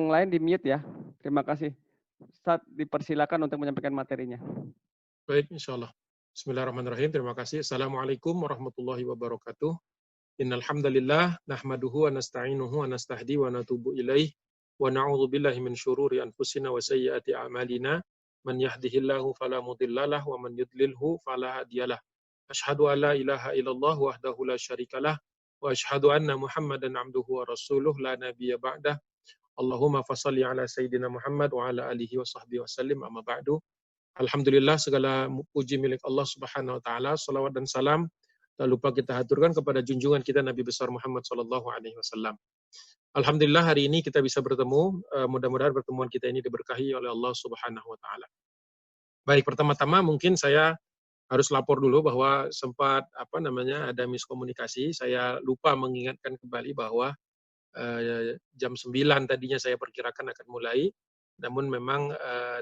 yang lain di-mute ya. Terima kasih. Ustaz, dipersilakan untuk menyampaikan materinya. Baik, insyaallah. Bismillahirrahmanirrahim. Terima kasih. Assalamualaikum warahmatullahi wabarakatuh. Innal hamdalillah nahmaduhu wa nasta'inuhu wa nastahdi wa natubu ilaih wa na'udzu billahi min syururi anfusina wa sayyiati a'malina. Man yahdihillahu fala mudhillalah wa man yudlilhu fala hadiyalah. Asyhadu an la ilaha illallah wahdahu la syarikalah wa asyhadu anna Muhammadan abduhu wa rasuluh la nabiyya ba'dah. Allahumma fashalli ala sayyidina Muhammad wa ala alihi wa sahbihi wasallim, amma ba'du. Alhamdulillah, segala puji milik Allah Subhanahu wa taala. Salawat dan salam tak lupa kita haturkan kepada junjungan kita Nabi besar Muhammad sallallahu alaihi wasallam. Alhamdulillah, hari ini kita bisa bertemu. Mudah-mudahan pertemuan kita ini diberkahi oleh Allah Subhanahu wa taala. Baik, pertama-tama mungkin saya harus lapor dulu bahwa sempat ada miskomunikasi. Saya lupa mengingatkan kembali bahwa jam 9 tadinya saya perkirakan akan mulai, namun memang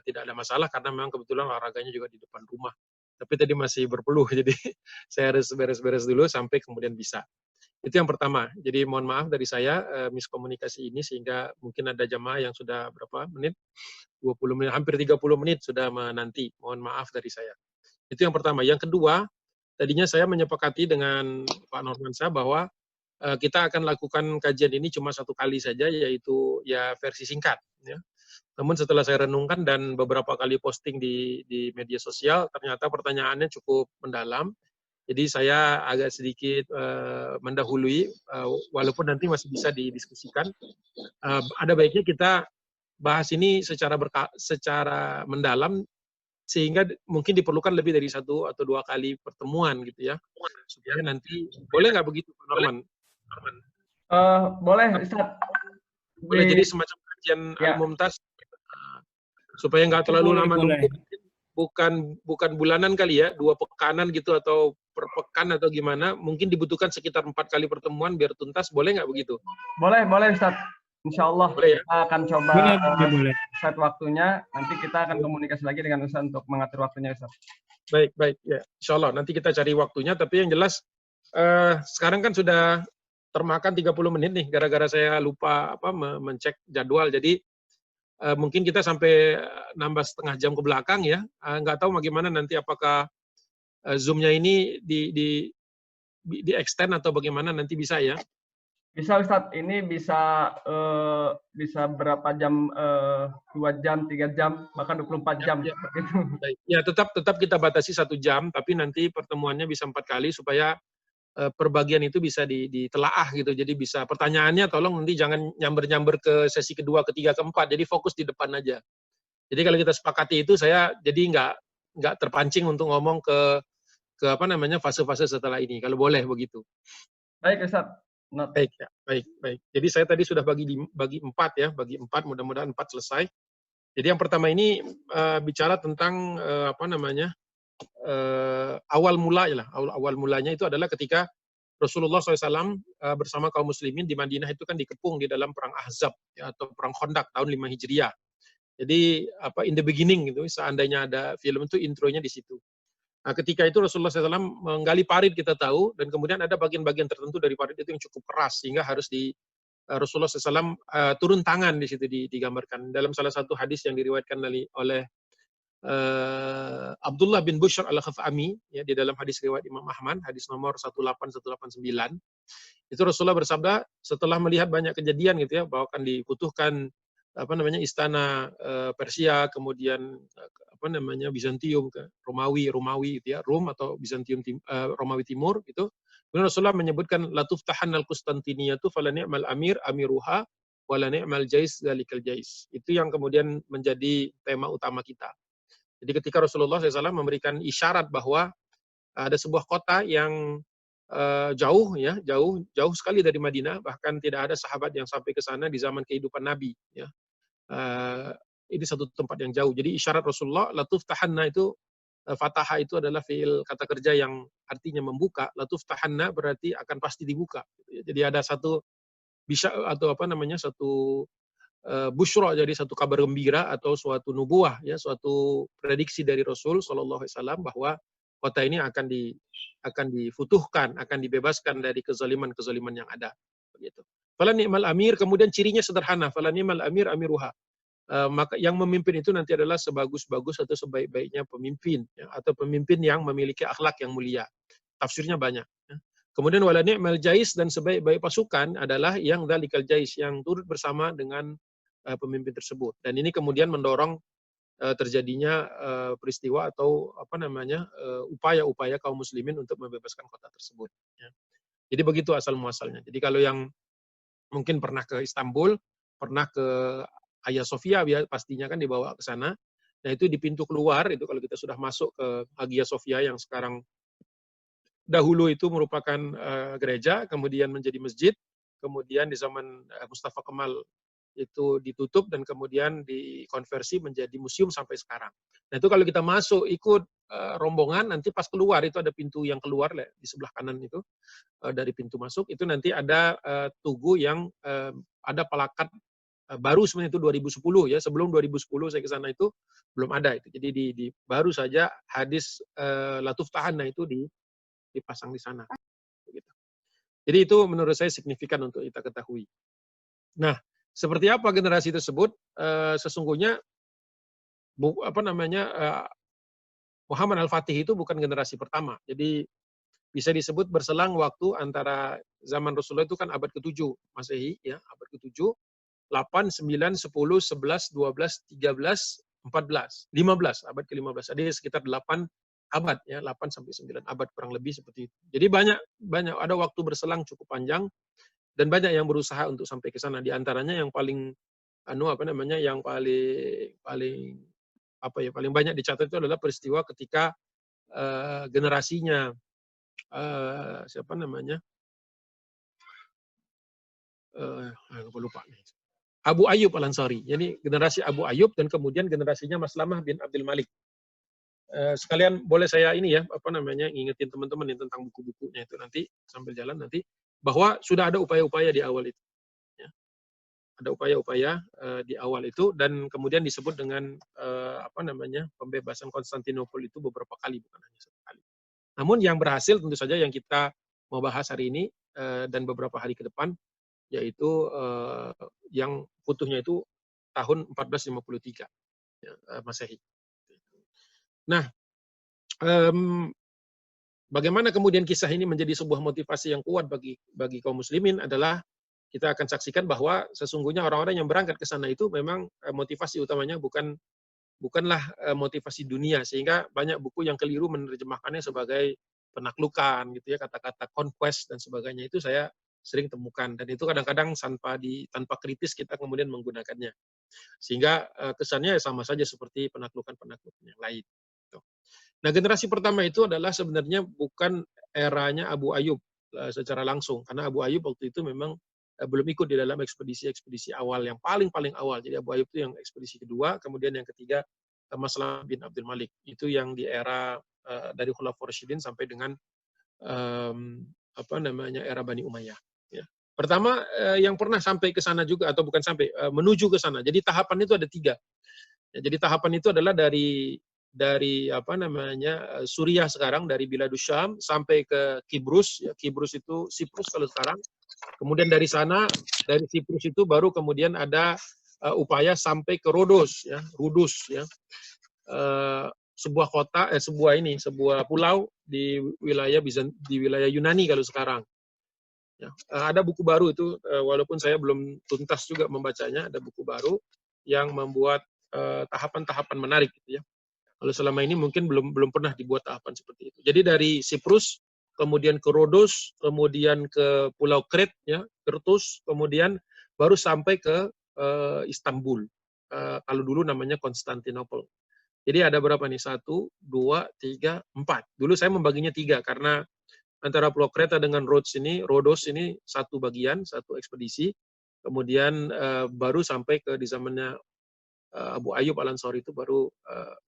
tidak ada masalah karena memang kebetulan olahraganya juga di depan rumah. Tapi tadi masih berpeluh, jadi saya harus beres-beres dulu sampai kemudian bisa. Itu yang pertama. Jadi mohon maaf dari saya miskomunikasi ini sehingga mungkin ada jamaah yang sudah berapa menit? 20 menit, hampir 30 menit sudah menanti. Mohon maaf dari saya. Itu yang pertama. Yang kedua, tadinya saya menyepakati dengan Pak Normansyah bahwa kita akan lakukan kajian ini cuma satu kali saja, yaitu ya versi singkat. Ya. Namun setelah saya renungkan dan beberapa kali posting di media sosial, ternyata pertanyaannya cukup mendalam. Jadi saya agak sedikit mendahului, walaupun nanti masih bisa didiskusikan. Ada baiknya kita bahas ini secara mendalam, sehingga mungkin diperlukan lebih dari satu atau dua kali pertemuan gitu ya. Supaya nanti, boleh nggak begitu Pak Norman? Boleh, Ustaz. Boleh jadi semacam kajian Al-Mumtaz supaya nggak terlalu lama nunggu. Bukan bulanan kali ya, 2 pekanan gitu atau per pekan atau gimana. Mungkin dibutuhkan sekitar 4 kali pertemuan biar tuntas. Boleh nggak begitu? Boleh, Ustaz. Insya Allah boleh, ya? kita akan coba set waktunya. Nanti kita akan komunikasi lagi dengan Ustaz untuk mengatur waktunya, Ustaz. Baik ya. Insya Allah nanti kita cari waktunya. Tapi yang jelas sekarang kan sudah termakan 30 menit nih gara-gara saya lupa mencek jadwal. Jadi mungkin kita sampai nambah setengah jam ke belakang ya. Nggak tahu bagaimana nanti, apakah Zoom-nya ini di extend atau bagaimana nanti bisa ya? Bisa Ustadz, ini bisa berapa jam, 2 jam, 3 jam, bahkan 24 jam. Ya. Ya, tetap kita batasi 1 jam, tapi nanti pertemuannya bisa 4 kali supaya perbagian itu bisa ditelaah gitu. Jadi bisa pertanyaannya tolong nanti jangan nyamber-nyamber ke sesi kedua, ketiga, keempat. Jadi fokus di depan aja. Jadi kalau kita sepakati itu, saya jadi nggak terpancing untuk ngomong ke fase-fase setelah ini. Kalau boleh begitu. Baik Ustaz. Baik ya, baik. Jadi saya tadi sudah bagi 4 ya, mudah-mudahan 4 selesai. Jadi yang pertama ini bicara tentang awal mulanya itu adalah ketika Rasulullah SAW bersama kaum muslimin di Madinah itu kan dikepung di dalam perang Ahzab ya, atau perang Khandaq tahun 5 Hijriah. Jadi in the beginning gitu, seandainya ada film itu intronya di situ. Nah, ketika itu Rasulullah SAW menggali parit, kita tahu, dan kemudian ada bagian-bagian tertentu dari parit itu yang cukup keras sehingga harus Rasulullah SAW turun tangan di situ digambarkan. Dalam salah satu hadis yang diriwayatkan oleh Abdullah bin Bushr al-Khaf'ami ya, di dalam hadis riwayat Imam Ahmad, hadis nomor 18189, itu Rasulullah bersabda setelah melihat banyak kejadian gitu ya, bahwa akan dibutuhkan istana Persia, kemudian Bizantium, Romawi gitu ya, Rom atau Bizantium Romawi Timur itu. Kemudian Rasulullah menyebutkan latuftahan al-Qustantiniyatu fala ni'mal amir amiruha wala ni'mal jais zalikal jais. Itu yang kemudian menjadi tema utama kita. Jadi ketika Rasulullah SAW memberikan isyarat bahwa ada sebuah kota yang jauh sekali dari Madinah, bahkan tidak ada sahabat yang sampai ke sana di zaman kehidupan Nabi ya. Ini satu tempat yang jauh. Jadi isyarat Rasulullah, latuftahanna itu, fataha itu adalah fiil kata kerja yang artinya membuka. Latuftahanna berarti akan pasti dibuka. Jadi ada satu bisa atau satu busyra, jadi satu kabar gembira atau suatu nubuah ya, suatu prediksi dari Rasul sallallahu alaihi wasallam bahwa kota ini akan difutuhkan, akan dibebaskan dari kezaliman yang ada begitu. Fala ni'mal amir, kemudian cirinya sederhana, fala ni'mal amir amiruha. Maka yang memimpin itu nanti adalah sebagus-bagus atau sebaik-baiknya pemimpin, ya, atau pemimpin yang memiliki akhlak yang mulia. Tafsirnya banyak. Ya. Kemudian wala ni'mal jais, dan sebaik-baik pasukan adalah yang dzalikal jais, yang turut bersama dengan pemimpin tersebut. Dan ini kemudian mendorong terjadinya peristiwa atau upaya-upaya kaum muslimin untuk membebaskan kota tersebut. Ya. Jadi begitu asal muasalnya. Jadi kalau yang mungkin pernah ke Istanbul, pernah ke Hagia Sophia, pastinya kan dibawa ke sana. Nah itu di pintu keluar, itu kalau kita sudah masuk ke Hagia Sophia yang sekarang dahulu itu merupakan gereja, kemudian menjadi masjid, kemudian di zaman Mustafa Kemal itu ditutup dan kemudian dikonversi menjadi museum sampai sekarang. Nah itu kalau kita masuk ikut rombongan, nanti pas keluar itu ada pintu yang keluar di sebelah kanan itu, dari pintu masuk itu nanti ada tugu yang ada pelakat baru, sebenarnya itu 2010 ya, sebelum 2010 saya ke sana itu belum ada itu. Jadi baru saja hadis Latuf Tahanna itu dipasang di sana. Begitu. Jadi itu menurut saya signifikan untuk kita ketahui. Nah, seperti apa generasi tersebut? Sesungguhnya Muhammad Al-Fatih itu bukan generasi pertama. Jadi bisa disebut berselang waktu antara zaman Rasulullah itu kan abad ke-7 Masehi ya, abad ke-7, 8, 9, 10, 11, 12, 13, 14, 15, abad ke-15. Jadi sekitar 8 abad ya, 8 sampai 9 abad kurang lebih seperti itu. Jadi banyak ada waktu berselang cukup panjang dan banyak yang berusaha untuk sampai ke sana. Di antaranya yang paling yang paling banyak dicatat itu adalah peristiwa ketika generasinya aku lupa nih. Abu Ayyub Al-Ansari. Jadi generasi Abu Ayyub dan kemudian generasinya Maslamah bin Abdul Malik. Sekalian boleh saya ngingetin teman-teman yang tentang buku-bukunya itu nanti sambil jalan nanti bahwa sudah ada upaya-upaya di awal itu. Ya. Ada upaya-upaya di awal itu dan kemudian disebut dengan pembebasan Konstantinopel itu beberapa kali, bukan hanya satu kali. Namun yang berhasil tentu saja yang kita mau bahas hari ini dan beberapa hari ke depan, yaitu yang futuhnya itu tahun 1453 ya, Masehi. Nah, bagaimana kemudian kisah ini menjadi sebuah motivasi yang kuat bagi kaum muslimin adalah kita akan saksikan bahwa sesungguhnya orang-orang yang berangkat ke sana itu memang motivasi utamanya bukanlah motivasi dunia, sehingga banyak buku yang keliru menerjemahkannya sebagai penaklukan gitu ya, kata-kata conquest dan sebagainya itu saya sering temukan dan itu kadang-kadang tanpa kritis kita kemudian menggunakannya. Sehingga kesannya sama saja seperti penaklukan-penaklukan yang lain. Nah, generasi pertama itu adalah sebenarnya bukan eranya Abu Ayyub secara langsung, karena Abu Ayyub waktu itu memang belum ikut di dalam ekspedisi awal yang paling awal. Jadi Abu Ayyub itu yang ekspedisi kedua, kemudian yang ketiga Maslamah bin Abdul Malik. Itu yang di era dari Khulafaur Rasyidin sampai dengan era Bani Umayyah. Ya. Pertama yang pernah sampai ke sana juga atau bukan sampai menuju ke sana. Jadi tahapan itu ada 3. Ya, jadi tahapan itu adalah dari Suriah sekarang, dari Biladus Syam sampai ke Kibrus, ya, Kibrus itu Siprus kalau sekarang. Kemudian dari sana, dari Siprus itu baru kemudian ada upaya sampai ke Rhodos, ya, Rudus, ya, sebuah pulau di wilayah Yunani kalau sekarang. Ya, ada buku baru itu, walaupun saya belum tuntas juga membacanya, ada buku baru yang membuat tahapan-tahapan menarik, gitu ya. Kalau selama ini mungkin belum pernah dibuat tahapan seperti itu. Jadi dari Siprus, kemudian ke Rhodos, kemudian ke Pulau Crete, ya, Kertus, kemudian baru sampai ke Istanbul. Kalau dulu namanya Konstantinopel. Jadi ada berapa nih? 1, 2, 3, 4. Dulu saya membaginya 3 karena antara Pulau Crete dengan Rhodos ini satu bagian, satu ekspedisi. Kemudian baru sampai ke di zamannya Abu Ayyub Al-Ansari itu baru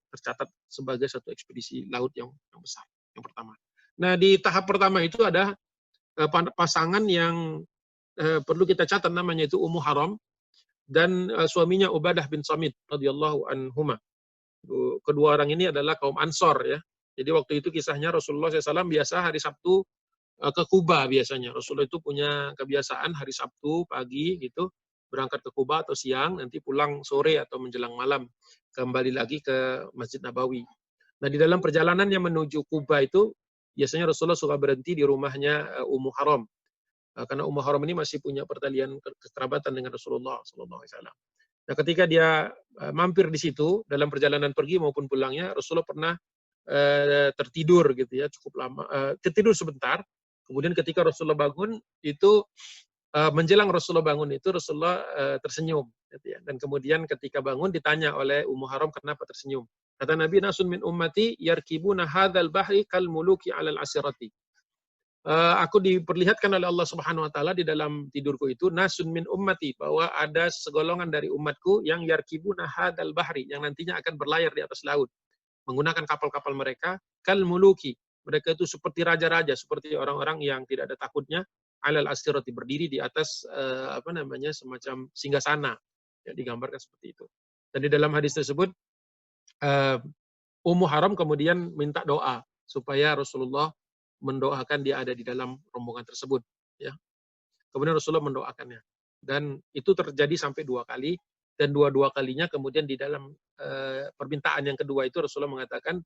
tercatat sebagai satu ekspedisi laut yang besar, yang pertama. Nah, di tahap pertama itu ada pasangan yang perlu kita catat, namanya itu Ummu Haram dan suaminya Ubadah bin Samit radhiyallahu anhuma. Kedua orang ini adalah kaum Ansor, ya. Jadi waktu itu kisahnya Rasulullah SAW biasa hari Sabtu ke Kuba biasanya. Rasulullah itu punya kebiasaan hari Sabtu pagi gitu berangkat ke Kuba atau siang, nanti pulang sore atau menjelang malam kembali lagi ke Masjid Nabawi. Nah, di dalam perjalanan yang menuju Kuba itu biasanya Rasulullah suka berhenti di rumahnya Ummu Haram. Karena Ummu Haram ini masih punya pertalian kekerabatan dengan Rasulullah SAW. Nah, ketika dia mampir di situ dalam perjalanan pergi maupun pulangnya, Rasulullah pernah tertidur gitu ya, cukup lama, tertidur sebentar. Kemudian ketika Rasulullah bangun itu menjelang Rasulullah bangun itu Rasulullah tersenyum gitu ya. Dan kemudian ketika bangun ditanya oleh Ummu Haram kenapa tersenyum. Kata Nabi, nasun min ummati yarkibuna hadzal bahri kal muluki 'alal asirati. Aku diperlihatkan oleh Allah Subhanahu wa taala di dalam tidurku itu nasun min ummati, bahwa ada segolongan dari umatku yang yarkibuna hadzal bahri, yang nantinya akan berlayar di atas laut menggunakan kapal-kapal mereka kal muluki. Mereka itu seperti raja-raja, seperti orang-orang yang tidak ada takutnya, alal astirati, berdiri di atas semacam singgasana. Ya, digambarkan seperti itu. Dan di dalam hadis tersebut Ummu Haram kemudian minta doa supaya Rasulullah mendoakan dia ada di dalam rombongan tersebut, ya. Kemudian Rasulullah mendoakannya. Dan itu terjadi sampai 2 kali, dan dua-dua kalinya kemudian di dalam permintaan yang kedua itu Rasulullah mengatakan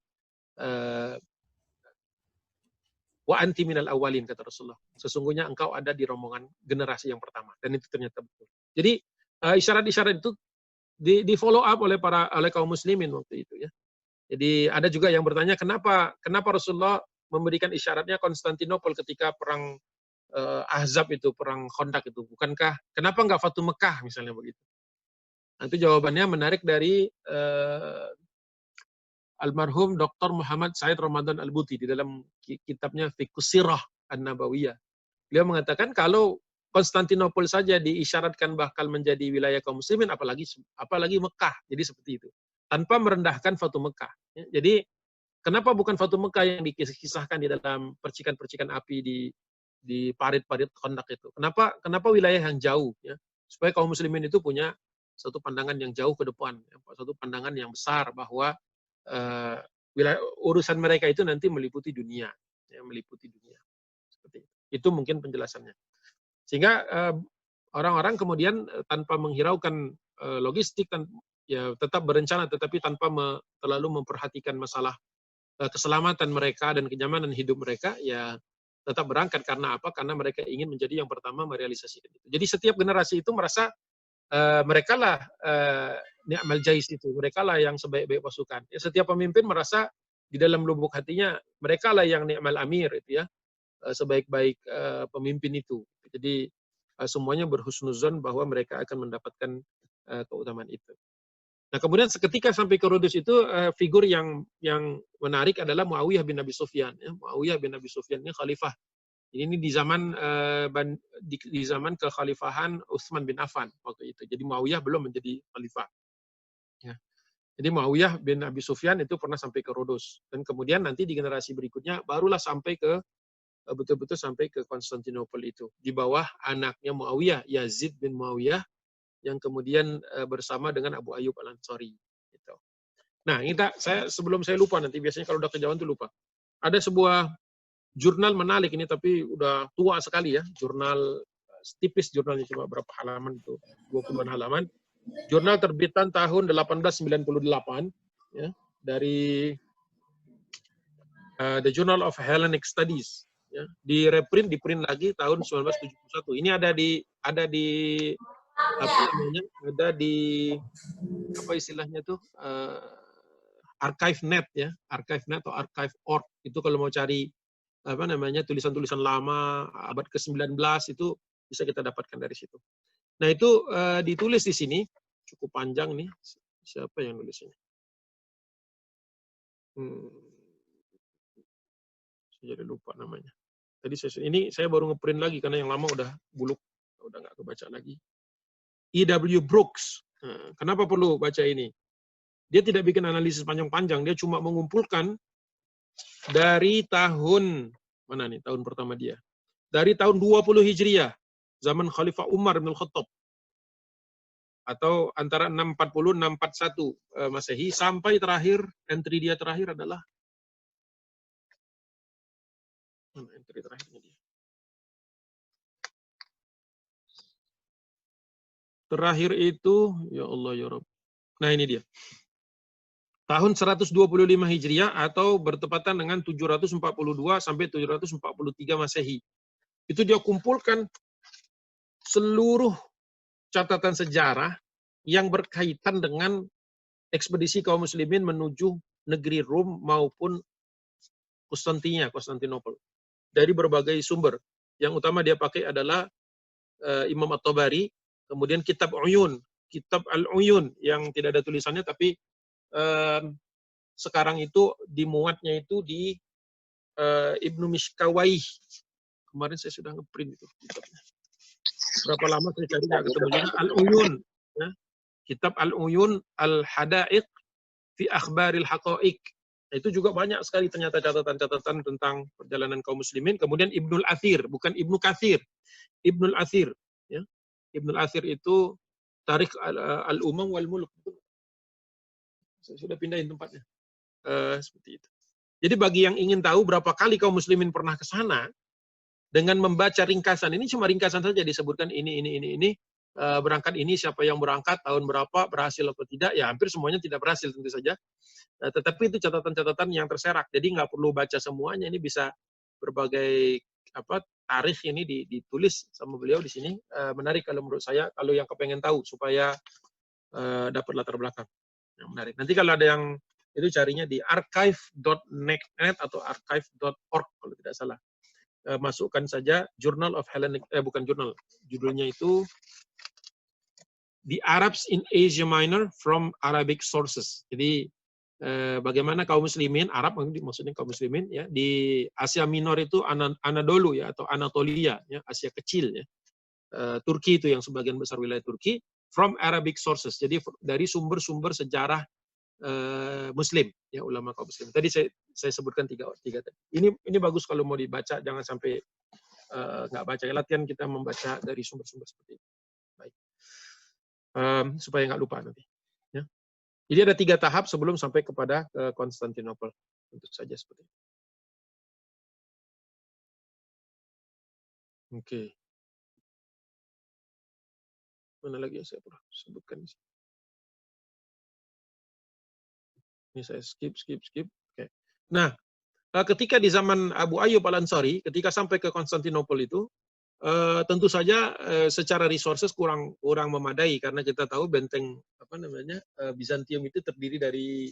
wa anti minal awalin, kata Rasulullah. Sesungguhnya engkau ada di rombongan generasi yang pertama, dan itu ternyata betul. Jadi isyarat-isyarat itu di follow up oleh kaum muslimin waktu itu, ya. Jadi ada juga yang bertanya kenapa Rasulullah memberikan isyaratnya Konstantinopel ketika perang Ahzab itu, perang Khandaq itu. Bukankah kenapa enggak Fatu Mekah misalnya begitu? Nah, itu jawabannya menarik dari almarhum Dr. Muhammad Said Ramadan Al-Buti di dalam kitabnya Fiqhus Sirah An-Nabawiyah. Beliau mengatakan kalau Konstantinopel saja diisyaratkan bakal menjadi wilayah kaum muslimin, apalagi Mekah. Jadi seperti itu. Tanpa merendahkan Fatu Mekah. Jadi kenapa bukan Fatu Mekah yang dikisahkan di dalam percikan-percikan api di parit-parit Khandaq itu? Kenapa wilayah yang jauh, ya? Supaya kaum muslimin itu punya satu pandangan yang jauh ke depan, ya? Satu pandangan yang besar bahwa wilayah urusan mereka itu nanti meliputi dunia, ya, meliputi dunia. Seperti itu. Itu mungkin penjelasannya. Sehingga orang-orang kemudian tanpa menghiraukan logistik, ya tetap berencana, tetapi tanpa terlalu memperhatikan masalah keselamatan mereka dan kenyamanan hidup mereka, ya tetap berangkat. Karena apa? Karena mereka ingin menjadi yang pertama merealisasikan itu. Jadi setiap generasi itu merasa mereka lah ni'mal jais itu, mereka lah yang sebaik-baik pasukan. Ya, setiap pemimpin merasa di dalam lubuk hatinya mereka lah yang ni'mal amir itu, ya, sebaik-baik pemimpin itu. Jadi semuanya berhusnuzon bahwa mereka akan mendapatkan keutamaan itu. Nah, kemudian seketika sampai ke Rhodes itu figur yang menarik adalah Muawiyah bin Abi Sufyan. Ya. Muawiyah bin Abi Sufyan ini khalifah. Ini di zaman kekhalifahan Utsman bin Affan waktu itu. Jadi Muawiyah belum menjadi khalifah. Ya. Jadi Muawiyah bin Abi Sufyan itu pernah sampai ke Rhodes, dan kemudian nanti di generasi berikutnya barulah sampai ke betul-betul sampai ke Konstantinopel itu di bawah anaknya Muawiyah, Yazid bin Muawiyah, yang kemudian bersama dengan Abu Ayyub Al-Ansari. Gitu. Nah, sebelum saya lupa, nanti biasanya kalau udah kejauhan tuh lupa. Ada sebuah jurnal menarik ini, tapi udah tua sekali, ya. Jurnal tipis, jurnalnya cuma berapa halaman itu, 20-an halaman. Jurnal terbitan tahun 1898, ya, dari The Journal of Hellenic Studies. Ya, diprint lagi tahun 1971. Ini ada di apa istilahnya tuh, archive.net, ya, archive.net atau archive.org. Itu kalau mau cari tulisan-tulisan lama abad ke-19 itu bisa kita dapatkan dari situ. Nah, itu ditulis di sini cukup panjang nih. Siapa yang nulisnya? Saya jadi lupa namanya. Tadi saya baru ngeprint lagi karena yang lama udah buluk, udah nggak kebaca lagi. E.W. Brooks. Nah, kenapa perlu baca ini? Dia tidak bikin analisis panjang-panjang, dia cuma mengumpulkan dari tahun mana nih tahun pertama dia? Dari tahun 20 Hijriah, zaman Khalifah Umar bin Khattab, atau antara 640 641 Masehi, sampai terakhir, entry dia terakhir adalah entry terakhirnya dia. Terakhir itu, ya Allah ya Rabb. Nah ini dia. Tahun 125 Hijriah atau bertepatan dengan 742 sampai 743 Masehi. Itu dia kumpulkan seluruh catatan sejarah yang berkaitan dengan ekspedisi kaum muslimin menuju negeri Rom maupun Konstantinopel. Dari berbagai sumber. Yang utama dia pakai adalah Imam At-Tabari, kemudian kitab Uyun, kitab Al-Uyun yang tidak ada tulisannya tapi sekarang itu dimuatnya itu di Ibnu Mishkawai. Kemarin saya sudah ngeprint itu kitabnya. Berapa lama saya cari nggak ketemu juga. Al-Uyun, ya. Kitab Al-Uyun Al-Hadaiq fi Akhbaril Haqaiq. Itu juga banyak sekali ternyata catatan-catatan tentang perjalanan kaum muslimin. Kemudian Ibnul Athir, bukan Ibnu Katsir. Ibnul Athir, ya. Ibnul Athir itu Tarikh Al-Umam wal Muluk. Saya sudah pindahin tempatnya. Seperti itu. Jadi bagi yang ingin tahu berapa kali kaum muslimin pernah ke sana, dengan membaca ringkasan, ini cuma ringkasan saja disebutkan ini, berangkat ini, siapa yang berangkat, tahun berapa, berhasil atau tidak, ya hampir semuanya tidak berhasil tentu saja. Tetapi itu catatan-catatan yang terserak, jadi nggak perlu baca semuanya, ini bisa berbagai tarikh ini ditulis sama beliau di sini. Menarik kalau menurut saya, kalau yang kepengen tahu supaya dapat latar belakang yang menarik. Nanti kalau ada yang itu carinya di archive.net atau archive.org kalau tidak salah. Masukkan saja Journal of Hellenic, bukan jurnal, judulnya itu The Arabs in Asia Minor from Arabic Sources. Jadi bagaimana kaum muslimin Arab, maksudnya kaum muslimin ya di Asia Minor itu Anadolu ya atau Anatolia ya, Asia kecil ya. Turki itu yang sebagian besar wilayah Turki from Arabic sources. Jadi dari sumber-sumber sejarah Muslim ya, ulama kaum muslim. Tadi saya sebutkan tiga tadi. Ini bagus kalau mau dibaca, jangan sampai nggak baca. Latihan kita membaca dari sumber-sumber seperti itu. Baik. Supaya nggak lupa nanti. Ya. Jadi ada 3 tahap sebelum sampai kepada Konstantinopel. Tentu saja seperti itu. Oke. Mana lagi yang saya perlu sebutkan di sini? Ini saya skip. Oke. Nah, ketika di zaman Abu Ayyub Al-Ansari, ketika sampai ke Konstantinopel itu, tentu saja secara resources kurang memadai karena kita tahu benteng Bizantium itu terdiri dari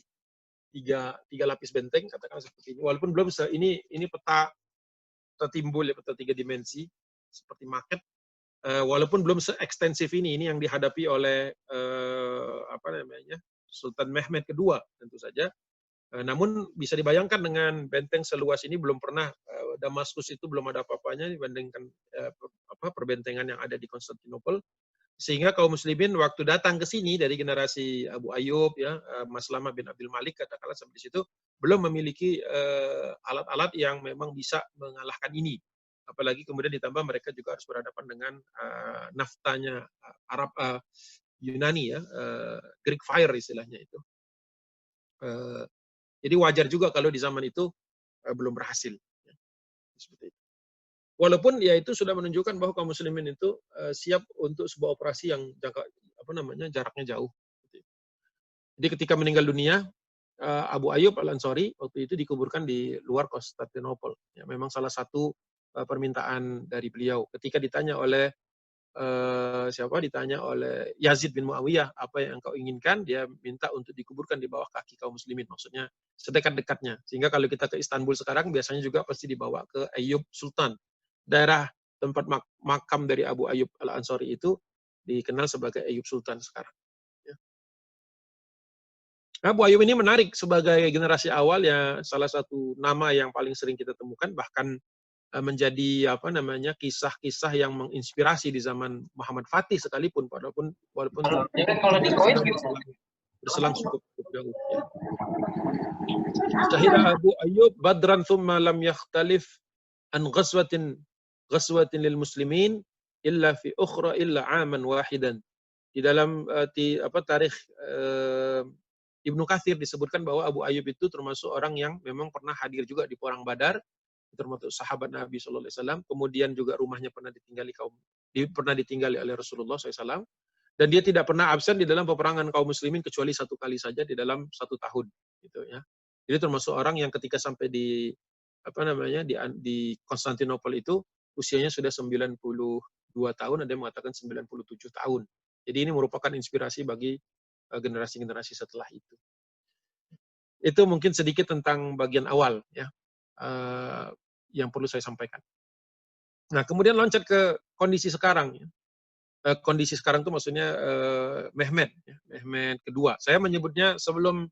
tiga lapis benteng, katakanlah seperti ini. Walaupun belum ini peta timbul ya, peta 3 dimensi seperti maket. Walaupun belum se-ekstensif ini yang dihadapi oleh Sultan Mehmed II tentu saja. Namun bisa dibayangkan dengan benteng seluas ini belum pernah Damaskus itu belum ada apa-apanya dibandingkan perbentengan yang ada di Konstantinopel. Sehingga kaum muslimin waktu datang ke sini dari generasi Abu Ayyub ya, Maslama bin Abdul Malik katakanlah sampai di situ belum memiliki alat-alat yang memang bisa mengalahkan ini. Apalagi kemudian ditambah mereka juga harus berhadapan dengan naftanya Arab Yunani ya, Greek fire istilahnya itu. Jadi wajar juga kalau di zaman itu belum berhasil. Ya. Seperti itu. Walaupun ya itu sudah menunjukkan bahwa kaum muslimin itu siap untuk sebuah operasi yang jaraknya jauh. Jadi ketika meninggal dunia, Abu Ayyub Al-Ansari waktu itu dikuburkan di luar Konstantinopel. Ya, memang salah satu permintaan dari beliau. Ketika ditanya oleh ditanya oleh Yazid bin Muawiyah, apa yang engkau inginkan? Dia minta untuk dikuburkan di bawah kaki kaum muslimin, maksudnya sedekat-dekatnya. Sehingga kalau kita ke Istanbul sekarang, biasanya juga pasti dibawa ke Ayyub Sultan. Daerah tempat makam dari Abu Ayyub Al-Ansari itu dikenal sebagai Ayyub Sultan sekarang. Ya. Abu Ayyub ini menarik sebagai generasi awal ya, salah satu nama yang paling sering kita temukan, bahkan menjadi kisah-kisah yang menginspirasi di zaman Muhammad Fatih sekalipun, walaupun kalau di koin berselang cukup jauh. Ya. Syahida Abu Ayyub badran thumma lam yakhtalif an ghazwatin lil muslimin illa fi ukhra illa aman wahidan. Di dalam tarikh Ibnu Katsir disebutkan bahwa Abu Ayyub itu termasuk orang yang memang pernah hadir juga di perang Badar, termasuk sahabat Nabi SAW. Kemudian juga rumahnya pernah ditinggali oleh Rasulullah SAW. Dan dia tidak pernah absen di dalam peperangan kaum muslimin kecuali 1 kali saja di dalam 1 tahun, gitu ya. Jadi termasuk orang yang ketika sampai di apa namanya di Konstantinopel itu usianya sudah 92 tahun, ada yang mengatakan 97 tahun. Jadi ini merupakan inspirasi bagi generasi-generasi setelah itu. Itu mungkin sedikit tentang bagian awal ya, yang perlu saya sampaikan. Nah, kemudian loncat ke kondisi sekarang ya. Kondisi sekarang itu maksudnya Mehmed ya, Mehmed kedua. Saya menyebutnya sebelum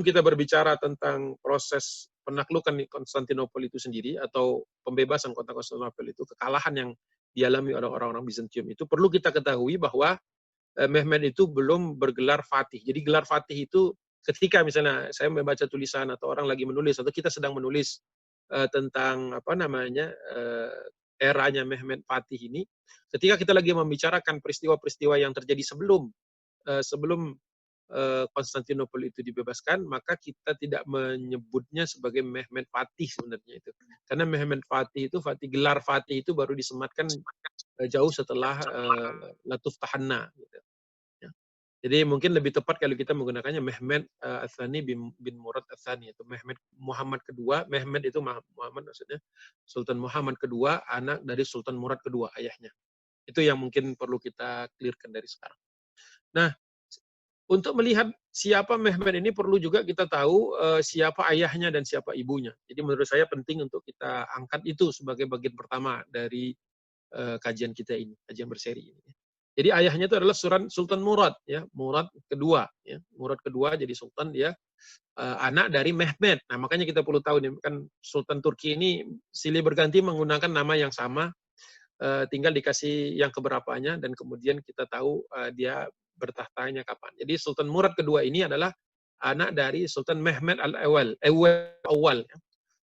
kita berbicara tentang proses penaklukan di Konstantinopel itu sendiri atau pembebasan kota Konstantinopel itu, kekalahan yang dialami oleh orang-orang Bizantium itu, perlu kita ketahui bahwa Mehmed itu belum bergelar Fatih. Jadi gelar Fatih itu ketika misalnya saya membaca tulisan atau orang lagi menulis atau kita sedang menulis tentang apa namanya eranya Mehmed Fatih ini, ketika kita lagi membicarakan peristiwa-peristiwa yang terjadi sebelum Konstantinopel itu dibebaskan, maka kita tidak menyebutnya sebagai Mehmed Fatih sebenarnya itu. Karena Mehmed Fatih itu, gelar Fatih itu baru disematkan jauh setelah Latuf Tahanna. Gitu. Ya. Jadi mungkin lebih tepat kalau kita menggunakannya Mehmed Ats-Tsani bin Murad Ats-Tsani, atau Mehmed Muhammad kedua. Mehmed itu Muhammad maksudnya Sultan Muhammad kedua, anak dari Sultan Murad kedua, ayahnya. Itu yang mungkin perlu kita clearkan dari sekarang. Nah, untuk melihat siapa Mehmed ini perlu juga kita tahu siapa ayahnya dan siapa ibunya. Jadi menurut saya penting untuk kita angkat itu sebagai bagian pertama dari kajian kita ini, kajian berseri ini. Jadi ayahnya itu adalah Sultan Murad, ya, Murad kedua, ya, Murad kedua jadi sultan, dia anak dari Mehmed. Nah makanya kita perlu tahu nih, kan Sultan Turki ini silih berganti menggunakan nama yang sama, tinggal dikasih yang keberapanya dan kemudian kita tahu dia bertahtanya kapan. Jadi Sultan Murad kedua ini adalah anak dari Sultan Mehmed Al-Awal, ya.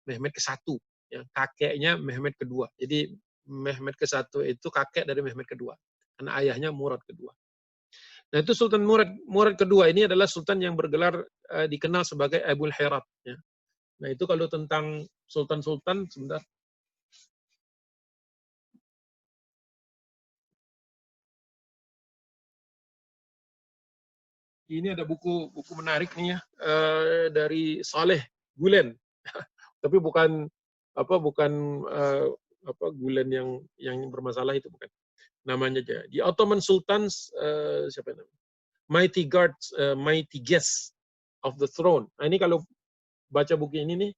Mehmed ke-1, ya, kakeknya Mehmed kedua. Jadi Mehmed ke-1 itu kakek dari Mehmed kedua, karena ayahnya Murad kedua. Nah itu Sultan Murad kedua ini adalah sultan yang bergelar dikenal sebagai Abul Herat. Ya. Nah itu kalau tentang sultan-sultan, sebentar. Ini ada buku menarik nih ya, dari Saleh Gulen, tapi bukan Gulen yang bermasalah itu, bukan. Namanya aja The Ottoman Sultans, siapa namanya? Mighty Guests of the Throne. Nah ini kalau baca buku ini nih,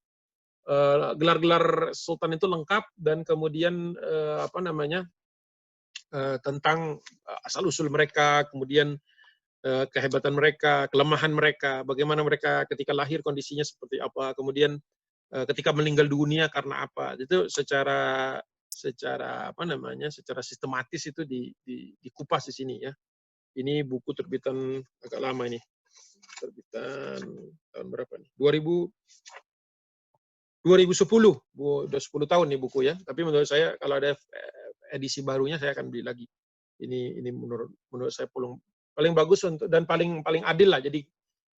gelar-gelar sultan itu lengkap dan kemudian tentang asal usul mereka, kemudian kehebatan mereka, kelemahan mereka, bagaimana mereka ketika lahir kondisinya seperti apa, kemudian ketika meninggal dunia karena apa. Itu secara sistematis itu dikupas di sini ya. Ini buku terbitan agak lama ini. Terbitan tahun berapa nih? 2010. Udah 10 tahun nih buku ya. Tapi menurut saya kalau ada edisi barunya saya akan beli lagi. Ini menurut saya paling bagus untuk dan paling adil lah. Jadi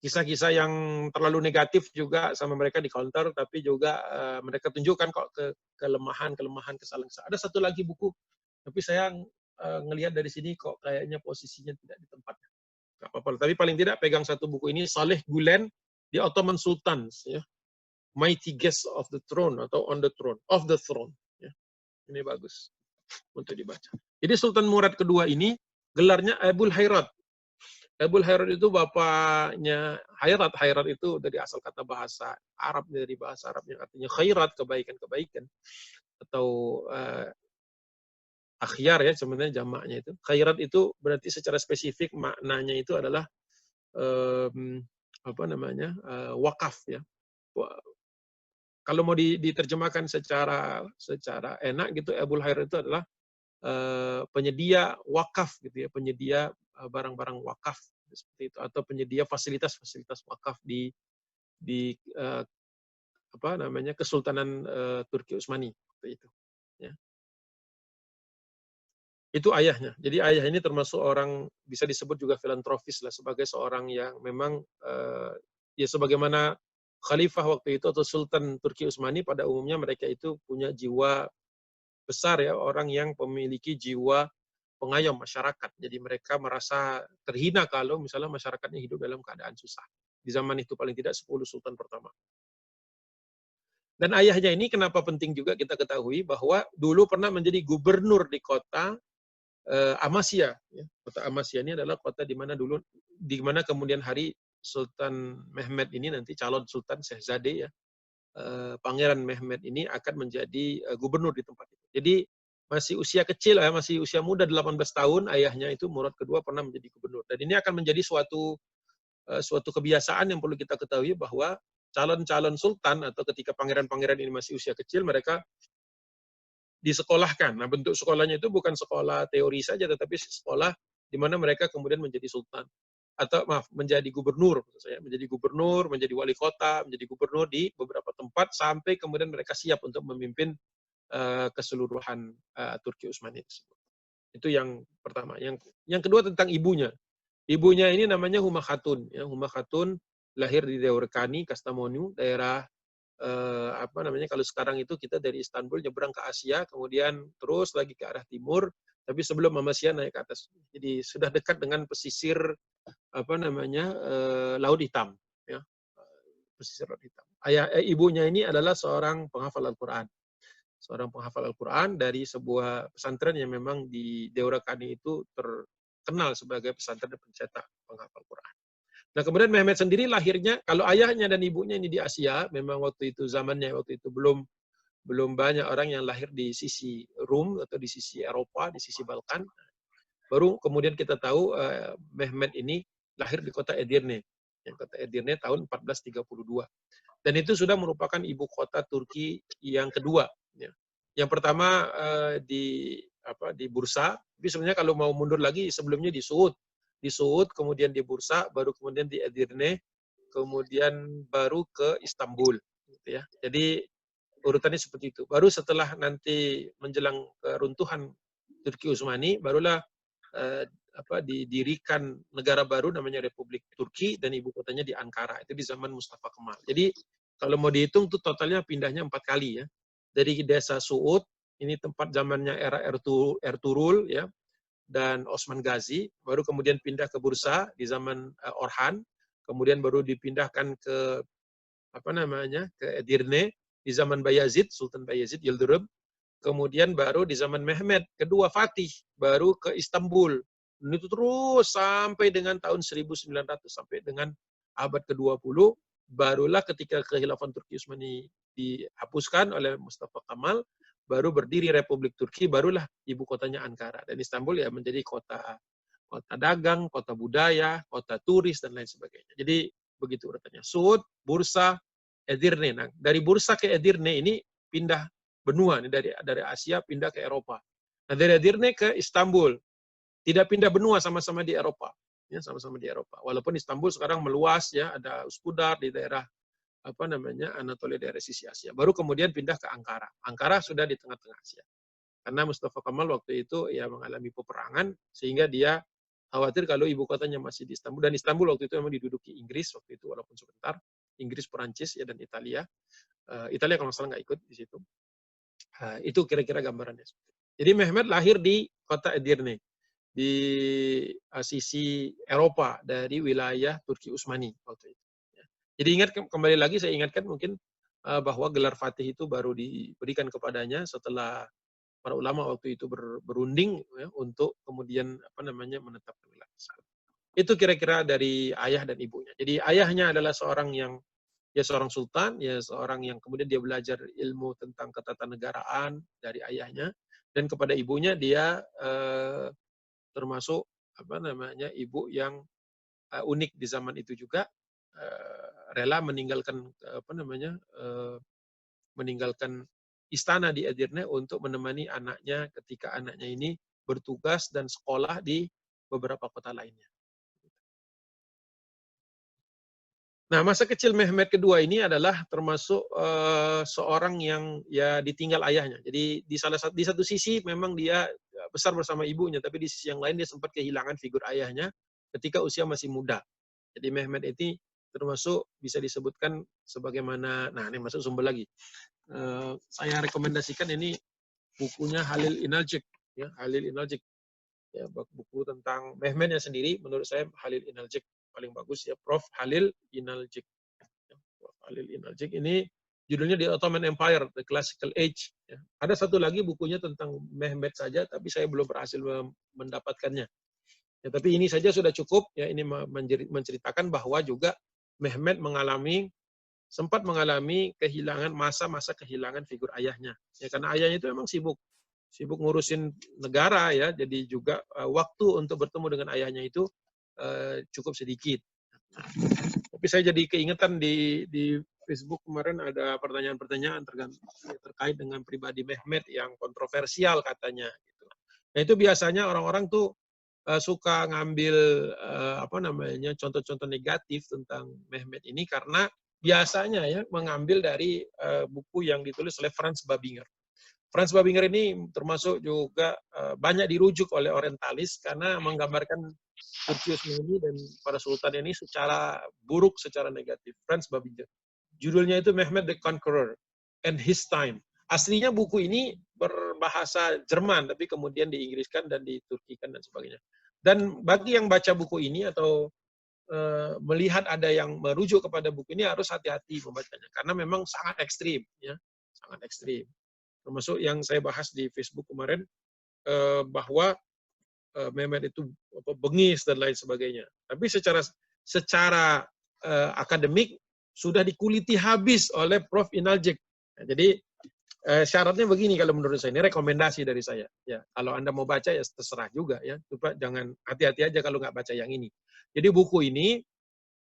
kisah-kisah yang terlalu negatif juga sama mereka di counter, tapi juga mereka tunjukkan kok kelemahan, kesalahan. Ada satu lagi buku, tapi saya ngelihat dari sini kok kayaknya posisinya tidak di tempatnya. Nggak apa-apa, tapi paling tidak pegang satu buku ini, Saleh Gulen, The Ottoman Sultans, ya. Mighty Guests of the Throne atau On the Throne, of the Throne. Ya. Ini bagus untuk dibaca. Jadi Sultan Murad kedua ini gelarnya Abul Herat. Abul Herat itu bapaknya Hayrat. Hayrat itu dari asal kata bahasa Arab, dari bahasa Arab yang artinya khairat, kebaikan-kebaikan, atau akhyar ya sebenarnya jamaknya itu. Khairat itu berarti secara spesifik maknanya itu adalah wakaf ya. Kalau mau diterjemahkan secara enak gitu, Abul Herat itu adalah penyedia wakaf gitu ya, penyedia barang-barang wakaf seperti itu, atau penyedia fasilitas-fasilitas wakaf di Kesultanan Turki Utsmani seperti itu ya. Itu ayahnya. Jadi ayah ini termasuk orang bisa disebut juga filantropis lah, sebagai seorang yang memang ya sebagaimana khalifah waktu itu atau Sultan Turki Utsmani pada umumnya mereka itu punya jiwa besar ya, orang yang memiliki jiwa pengayom masyarakat. Jadi mereka merasa terhina kalau misalnya masyarakatnya hidup dalam keadaan susah. Di zaman itu paling tidak 10 sultan pertama. Dan ayahnya ini kenapa penting juga kita ketahui bahwa dulu pernah menjadi gubernur di kota Amasya. Ya. Kota Amasya ini adalah kota di mana kemudian hari Sultan Mehmed ini nanti calon Sultan Syahzade ya, Pangeran Mehmed ini akan menjadi gubernur di tempat itu. Jadi masih usia kecil ya, masih usia muda 18 tahun, ayahnya itu Murad kedua pernah menjadi gubernur. Dan ini akan menjadi suatu kebiasaan yang perlu kita ketahui bahwa calon-calon sultan atau ketika pangeran-pangeran ini masih usia kecil, mereka disekolahkan. Nah, bentuk sekolahnya itu bukan sekolah teori saja, tetapi sekolah di mana mereka kemudian menjadi sultan. Atau maaf, menjadi gubernur, menjadi gubernur, menjadi wali kota, menjadi gubernur di beberapa tempat, sampai kemudian mereka siap untuk memimpin keseluruhan Turki Utsmani tersebut. Itu yang pertama. Yang kedua tentang ibunya. Ibunya ini namanya Huma Khatun. Ya, Huma Khatun lahir di Devrkani, Kastamonu, daerah kalau sekarang itu kita dari Istanbul nyebrang ke Asia, kemudian terus lagi ke arah timur, tapi sebelum Amasya naik ke atas. Jadi sudah dekat dengan pesisir Laut Hitam, ya. Pesisir Laut Hitam. Ibunya ini adalah seorang penghafal Al-Qur'an. Seorang penghafal Al-Qur'an dari sebuah pesantren yang memang di Devrkani itu terkenal sebagai pesantren pencetak penghafal Quran. Nah, kemudian Mehmed sendiri lahirnya, kalau ayahnya dan ibunya ini di Asia, memang waktu itu belum banyak orang yang lahir di sisi Rum atau di sisi Eropa, di sisi Balkan. Baru kemudian kita tahu Mehmed ini lahir di kota Edirne. Yang kota Edirne tahun 1432. Dan itu sudah merupakan ibu kota Turki yang kedua. Ya. Yang pertama di Bursa. Tapi sebenarnya kalau mau mundur lagi sebelumnya di Suud. Di Suud, kemudian di Bursa, baru kemudian di Edirne, kemudian baru ke Istanbul. Gitu ya. Jadi urutannya seperti itu. Baru setelah nanti menjelang keruntuhan Turki Utsmani, barulah didirikan negara baru namanya Republik Turki dan ibu kotanya di Ankara. Itu di zaman Mustafa Kemal. Jadi kalau mau dihitung tuh totalnya pindahnya 4 kali ya. Dari desa Suud, ini tempat zamannya era Ertugrul ya, dan Osman Ghazi, baru kemudian pindah ke Bursa di zaman Orhan, kemudian baru dipindahkan ke ke Edirne di zaman Bayazid, Sultan Bayazid Yıldırım, kemudian baru di zaman Mehmed kedua Fatih, baru ke Istanbul. Dan itu terus sampai dengan tahun 1900, sampai dengan abad ke-20, barulah ketika kekhilafan Turki Utsmani dihapuskan oleh Mustafa Kemal, baru berdiri Republik Turki, barulah ibu kotanya Ankara. Dan Istanbul ya menjadi kota dagang, kota budaya, kota turis, dan lain sebagainya. Jadi begitu urutannya. Suud, Bursa, Edirne. Nah, dari Bursa ke Edirne ini pindah benua, ini dari Asia pindah ke Eropa. Nah, dari Edirne ke Istanbul. Tidak pindah benua, sama-sama di Eropa. Ya, sama-sama di Eropa. Walaupun Istanbul sekarang meluas ya, ada Üsküdar di daerah Anatolia, daerah sisi Asia. Baru kemudian pindah ke Ankara. Ankara sudah di tengah-tengah Asia. Karena Mustafa Kemal waktu itu ya mengalami peperangan sehingga dia khawatir kalau ibu kotanya masih di Istanbul, dan Istanbul waktu itu memang diduduki Inggris waktu itu walaupun sebentar. Inggris, Perancis ya, dan Italia. Italia kalau nggak salah nggak ikut di situ. Itu kira-kira gambarannya. Jadi Mehmed lahir di kota Edirne, di sisi Eropa dari wilayah Turki Utsmani waktu itu. Jadi ingat, kembali lagi saya ingatkan mungkin bahwa gelar Fatih itu baru diberikan kepadanya setelah para ulama waktu itu berunding ya, untuk kemudian menetapkan gelar tersebut. Itu kira-kira dari ayah dan ibunya. Jadi ayahnya adalah seorang sultan, ya seorang yang kemudian dia belajar ilmu tentang ketatanegaraan dari ayahnya, dan kepada ibunya dia termasuk ibu yang unik di zaman itu juga, rela meninggalkan meninggalkan istana di Edirne untuk menemani anaknya ketika anaknya ini bertugas dan sekolah di beberapa kota lainnya. Nah, masa kecil Mehmed kedua ini adalah termasuk seorang yang ya ditinggal ayahnya. Jadi di satu sisi memang dia besar bersama ibunya, tapi di sisi yang lain dia sempat kehilangan figur ayahnya ketika usia masih muda. Jadi Mehmed ini termasuk bisa disebutkan sebagaimana, nah ini masuk sumber lagi. Saya rekomendasikan ini bukunya Halil İnalcık, ya, Halil İnalcık. Ya, buku tentang Mehmetnya sendiri menurut saya Halil Inalcik paling bagus ya, Prof. Halil Inalcik. Ya, Prof. Halil Inalcik ini judulnya The Ottoman Empire, The Classical Age. Ya. Ada satu lagi bukunya tentang Mehmet saja, tapi saya belum berhasil mendapatkannya. Ya, tapi ini saja sudah cukup. Ya, ini menceritakan bahwa juga Mehmet sempat mengalami kehilangan masa-masa kehilangan figur ayahnya. Ya, karena ayahnya itu memang sibuk ngurusin negara ya, jadi juga waktu untuk bertemu dengan ayahnya itu cukup sedikit. Tapi saya jadi keingetan di Facebook kemarin ada pertanyaan-pertanyaan terkait dengan pribadi Mehmet yang kontroversial katanya. Gitu. Nah itu biasanya orang-orang tuh suka ngambil contoh-contoh negatif tentang Mehmet ini karena biasanya ya mengambil dari buku yang ditulis oleh Franz Babinger. Franz Babinger ini termasuk juga banyak dirujuk oleh orientalis karena menggambarkan Turkius ini dan para sultan ini secara buruk, secara negatif. Franz Babinger. Judulnya itu Mehmet the Conqueror and His Time. Aslinya buku ini berbahasa Jerman, tapi kemudian diinggriskan dan diturkikan dan sebagainya. Dan bagi yang baca buku ini atau melihat ada yang merujuk kepada buku ini harus hati-hati membacanya karena memang sangat ekstrim, ya, sangat ekstrim. Termasuk yang saya bahas di Facebook kemarin bahwa Mehmet itu bengis dan lain sebagainya. Tapi secara akademik sudah dikuliti habis oleh Prof. Inalcik. Nah, jadi syaratnya begini kalau menurut saya, ini rekomendasi dari saya. Ya, kalau Anda mau baca ya terserah juga ya. Coba jangan hati-hati aja kalau nggak baca yang ini. Jadi buku ini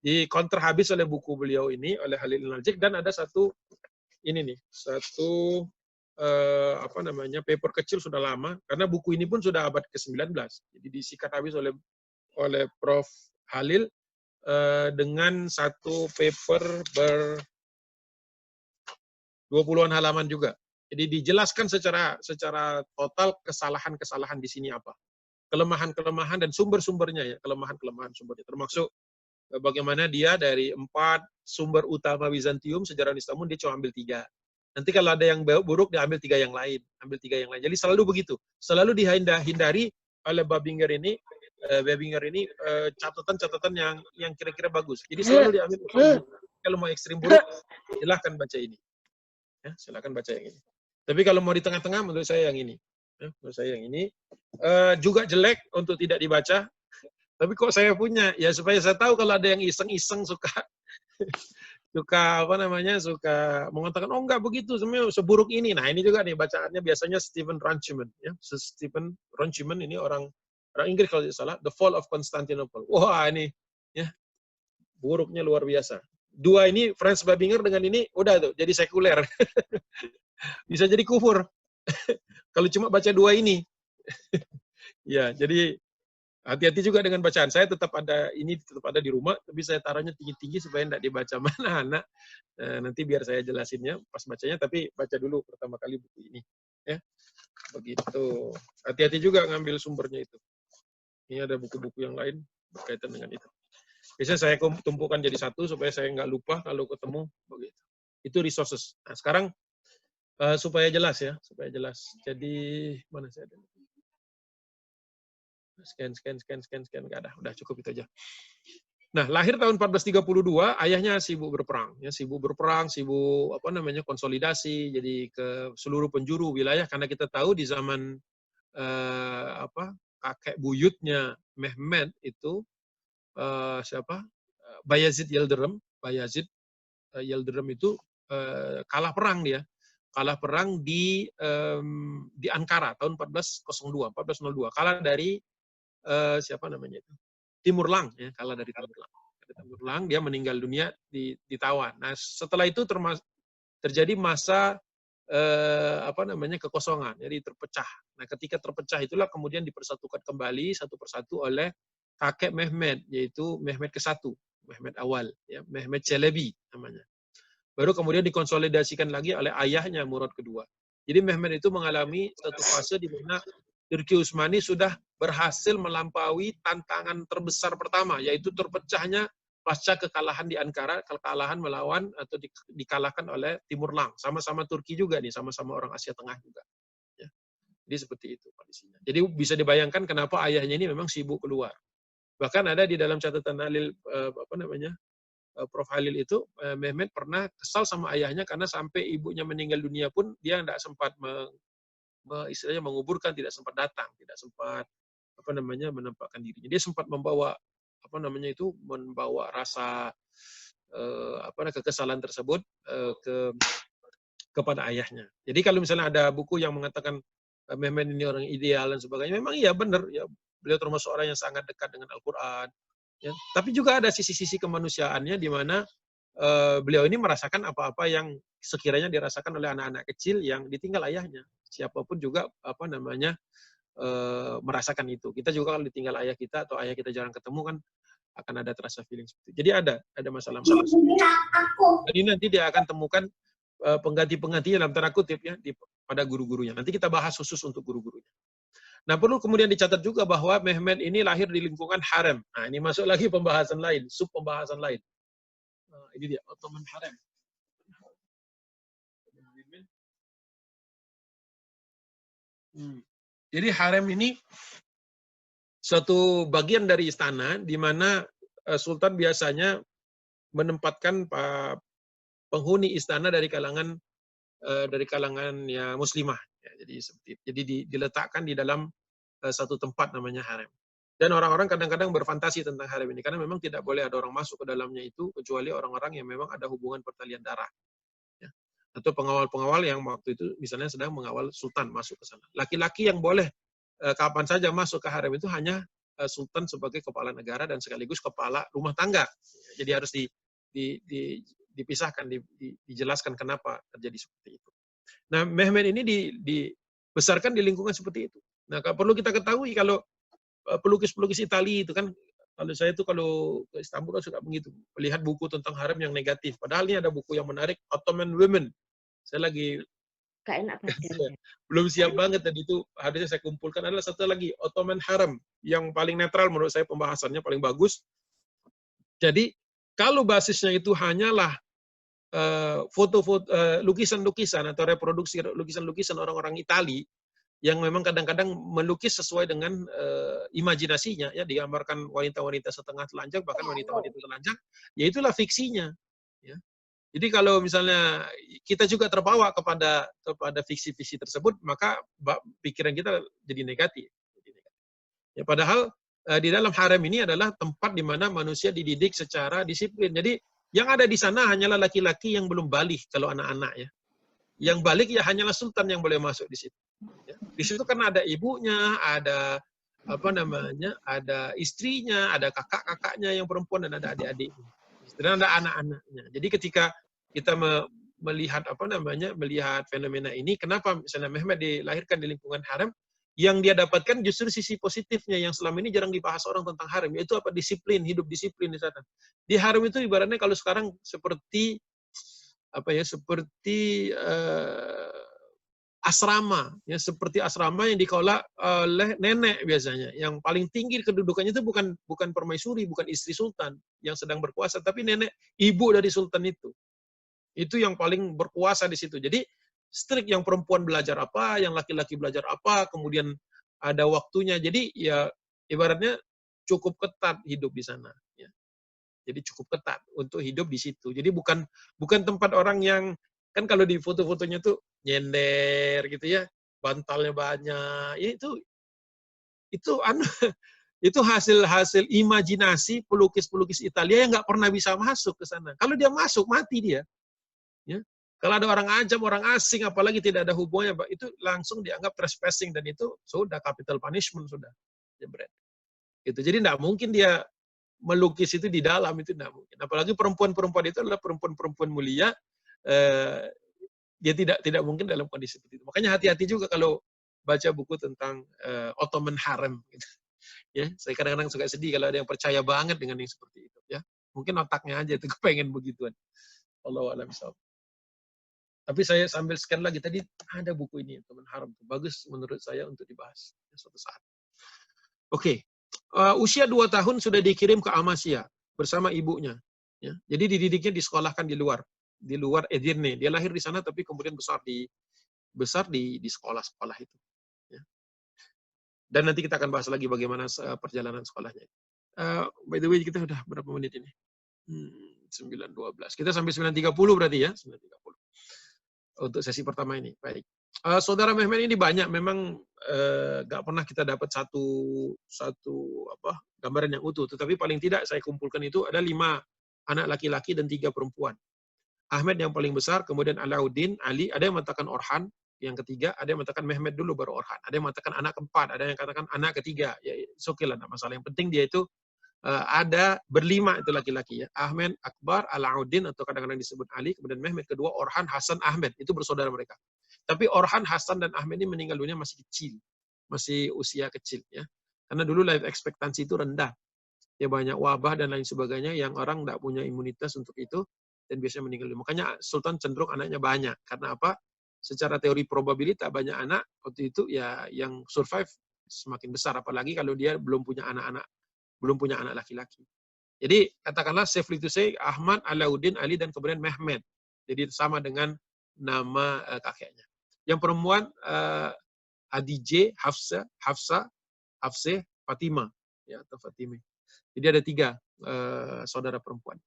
dikonter habis oleh buku beliau ini oleh Halil Inalcik dan ada satu paper kecil sudah lama karena buku ini pun sudah abad ke-19. Jadi disikat habis oleh Prof. Halil dengan satu paper 20-an halaman juga. Jadi dijelaskan secara total kesalahan-kesalahan di sini apa. Kelemahan-kelemahan dan sumber-sumbernya ya, kelemahan-kelemahan sumbernya termasuk bagaimana dia dari 4 sumber utama Bizantium sejarah Istanbul dia cuma ambil 3. Nanti kalau ada yang buruk dia ambil 3 yang lain, Jadi selalu begitu. Selalu dihindari oleh Babinger ini catatan-catatan yang kira-kira bagus. Jadi selalu diambil kalau mau ekstrim buruk silahkan baca ini. Ya, silakan baca yang ini. Tapi kalau mau di tengah-tengah menurut saya yang ini. Ya, menurut saya yang ini juga jelek untuk tidak dibaca. Tapi kok saya punya ya supaya saya tahu kalau ada yang iseng-iseng suka mengatakan oh enggak begitu sebenarnya seburuk ini. Nah, ini juga nih bacaannya biasanya Stephen Runciman ya. Stephen Runciman ini orang Inggris kalau tidak salah, The Fall of Constantinople. Wah, ini ya buruknya luar biasa. 2 ini Franz Babinger dengan ini udah tuh jadi sekuler. Bisa jadi kufur. Kalau cuma baca 2 ini. Ya, jadi hati-hati juga dengan bacaan. Saya tetap ada di rumah, tapi saya taruhnya tinggi-tinggi supaya tidak dibaca mana anak. Nanti biar saya jelasinnya pas bacanya, tapi baca dulu pertama kali buku ini. Ya, begitu. Hati-hati juga ngambil sumbernya itu. Ini ada buku-buku yang lain berkaitan dengan itu. Biasanya saya tumpukan jadi satu supaya saya nggak lupa kalau ketemu begitu. Itu resources. Nah, sekarang supaya jelas ya, Jadi mana saya ada? Scan, nggak ada. Udah cukup itu aja. Nah, lahir tahun 1432, ayahnya sibuk berperang, sibuk konsolidasi, jadi ke seluruh penjuru wilayah karena kita tahu di zaman kakek buyutnya Mehmet itu Bayezid Yıldırım. Bayezid Yıldırım itu kalah perang di Ankara tahun 1402, kalah dari Timur Lang ya, kalah dari Timur Lang, dia meninggal dunia ditawan. Nah, setelah itu terjadi masa kekosongan, jadi terpecah. Nah, ketika terpecah itulah kemudian dipersatukan kembali satu persatu oleh kakek Mehmet, yaitu Mehmet ke-1, Mehmet awal, ya, Mehmet Çelebi namanya. Baru kemudian dikonsolidasikan lagi oleh ayahnya Murad kedua. Jadi Mehmet itu mengalami satu fase di mana Turki Utsmani sudah berhasil melampaui tantangan terbesar pertama, yaitu terpecahnya pasca kekalahan di Ankara, kekalahan melawan atau dikalahkan oleh Timur Lang. Sama-sama Turki juga nih, sama-sama orang Asia Tengah juga. Ya. Jadi seperti itu kondisinya. Jadi bisa dibayangkan kenapa ayahnya ini memang sibuk keluar. Bahkan ada di dalam catatan Halil Prof Halil itu Mehmet pernah kesal sama ayahnya karena sampai ibunya meninggal dunia pun dia tidak sempat istilahnya menguburkan, tidak sempat datang, tidak sempat menempatkan dirinya. Dia sempat membawa membawa rasa kekesalan tersebut kepada ayahnya. Jadi kalau misalnya ada buku yang mengatakan Mehmet ini orang ideal dan sebagainya, memang iya benar ya, beliau termasuk orang yang sangat dekat dengan Al-Qur'an ya. Tapi juga ada sisi-sisi kemanusiaannya di mana beliau ini merasakan apa-apa yang sekiranya dirasakan oleh anak-anak kecil yang ditinggal ayahnya. Siapapun juga merasakan itu. Kita juga kalau ditinggal ayah kita atau ayah kita jarang ketemu kan akan ada terasa feeling seperti itu. Jadi ada masalah-masalah. Jadi nanti dia akan temukan pengganti-pengganti dalam tanda kutip ya pada guru-gurunya. Nanti kita bahas khusus untuk guru-gurunya. Nah, perlu kemudian dicatat juga bahwa Mehmet ini lahir di lingkungan harem. Nah, ini masuk lagi pembahasan lain, sub pembahasan lain. Nah, ini dia, Ottoman harem. Jadi harem ini suatu bagian dari istana di mana Sultan biasanya menempatkan penghuni istana dari kalangan ya muslimah. Ya, jadi diletakkan di dalam satu tempat namanya harem. Dan orang-orang kadang-kadang berfantasi tentang harem ini karena memang tidak boleh ada orang masuk ke dalamnya itu kecuali orang-orang yang memang ada hubungan pertalian darah. Ya. Atau pengawal-pengawal yang waktu itu misalnya sedang mengawal sultan masuk ke sana. Laki-laki yang boleh kapan saja masuk ke harem itu hanya sultan sebagai kepala negara dan sekaligus kepala rumah tangga. Jadi harus dipisahkan, dijelaskan kenapa terjadi seperti itu. Nah, Mehmet ini dibesarkan di lingkungan seperti itu. Nah, perlu kita ketahui kalau pelukis-pelukis Italia itu kan, kalau saya itu kalau ke Istanbul suka begitu, melihat buku tentang harem yang negatif. Padahal ini ada buku yang menarik, Ottoman Women. Saya lagi belum siap banget tadi itu, harusnya saya kumpulkan. Adalah satu lagi, Ottoman Harem, yang paling netral menurut saya pembahasannya paling bagus. Jadi, kalau basisnya itu hanyalah foto-foto, lukisan-lukisan atau reproduksi lukisan-lukisan orang-orang Itali yang memang kadang-kadang melukis sesuai dengan imajinasinya, ya digambarkan wanita-wanita setengah telanjang, bahkan wanita-wanita telanjang, ya itulah fiksinya. Ya. Jadi kalau misalnya kita juga terbawa kepada fiksi-fiksi tersebut, maka pikiran kita jadi negatif. Ya, padahal di dalam harem ini adalah tempat di mana manusia dididik secara disiplin. Jadi yang ada di sana hanyalah laki-laki yang belum balik kalau anak-anak ya. Yang balik ya hanyalah sultan yang boleh masuk di situ. Ya. Di situ kan ada ibunya, ada ada istrinya, ada kakak-kakaknya yang perempuan dan ada adik-adiknya. Dan ada anak-anaknya. Jadi ketika kita melihat melihat fenomena ini, kenapa misalnya Mehmet dilahirkan di lingkungan harem, yang dia dapatkan justru sisi positifnya yang selama ini jarang dibahas orang tentang harem, yaitu disiplin, hidup disiplin di sana. Di harem itu ibaratnya kalau sekarang seperti asrama, ya seperti asrama yang dikelola oleh nenek biasanya. Yang paling tinggi kedudukannya itu bukan permaisuri, bukan istri sultan yang sedang berkuasa, tapi nenek, ibu dari sultan itu. Itu yang paling berkuasa di situ. Jadi strict, yang perempuan belajar apa, yang laki-laki belajar apa, kemudian ada waktunya. Jadi ya ibaratnya cukup ketat hidup di sana. Ya. Jadi cukup ketat untuk hidup di situ. Jadi bukan tempat orang yang, kan kalau di foto-fotonya tuh nyender gitu ya, bantalnya banyak. Ya itu hasil imajinasi pelukis-pelukis Italia yang nggak pernah bisa masuk ke sana. Kalau dia masuk, mati dia. Ya. Kalau ada orang ajam, orang asing, apalagi tidak ada hubungannya, itu langsung dianggap trespassing dan itu sudah capital punishment sudah. Gitu. Jadi tidak mungkin dia melukis itu di dalam, itu tidak mungkin. Apalagi perempuan-perempuan itu adalah perempuan-perempuan mulia, dia tidak mungkin dalam kondisi seperti itu. Makanya hati-hati juga kalau baca buku tentang Ottoman harem. Gitu. Ya, saya kadang-kadang suka sedih kalau ada yang percaya banget dengan yang seperti itu. Ya, mungkin otaknya aja itu kepengen begituan. Allahu a'lam bishawab. Tapi saya sambil scan lagi, tadi ada buku ini, Ottoman harem. Bagus menurut saya untuk dibahas suatu saat. Oke. Usia 2 tahun sudah dikirim ke Amasya bersama ibunya. Ya. Jadi dididiknya disekolahkan di luar Edirne. Dia lahir di sana tapi kemudian besar di sekolah-sekolah itu. Ya. Dan nanti kita akan bahas lagi bagaimana perjalanan sekolahnya. By the way, kita udah berapa menit ini? 9.12. Kita sampai 9.30 berarti ya, 9.30 untuk sesi pertama ini. Baik. Saudara Mehmet ini banyak, memang nggak pernah kita dapat satu gambaran yang utuh. Tetapi paling tidak saya kumpulkan itu ada 5 anak laki-laki dan 3 perempuan. Ahmed yang paling besar, kemudian Alauddin, Ali, ada yang mengatakan Orhan, yang ketiga, ada yang mengatakan Mehmet dulu baru Orhan, ada yang mengatakan anak keempat, ada yang katakan anak ketiga. Ya, oke lah, enggak masalah. Yang penting dia itu ada berlima itu laki-laki ya. Ahmed, Akbar, Alauddin atau kadang-kadang disebut Ali, kemudian Mehmet kedua, Orhan, Hasan, Ahmed. Itu bersaudara mereka. Tapi Orhan, Hasan dan Ahmed ini meninggal dunia masih kecil. Masih usia kecil ya. Karena dulu life expectancy itu rendah. Ya banyak wabah dan lain sebagainya yang orang tidak punya imunitas untuk itu dan biasanya meninggal dunia. Makanya Sultan cenderung anaknya banyak. Karena apa? Secara teori probabilitas banyak anak waktu itu ya yang survive semakin besar, apalagi kalau dia belum punya anak laki-laki. Jadi katakanlah safely to say Ahmad, Alauddin, Ali dan kemudian Mehmet. Jadi sama dengan nama kakeknya. Yang perempuan Adije, Hafsa, Hafseh, Fatimah ya atau Fatime. Jadi ada 3 saudara perempuan.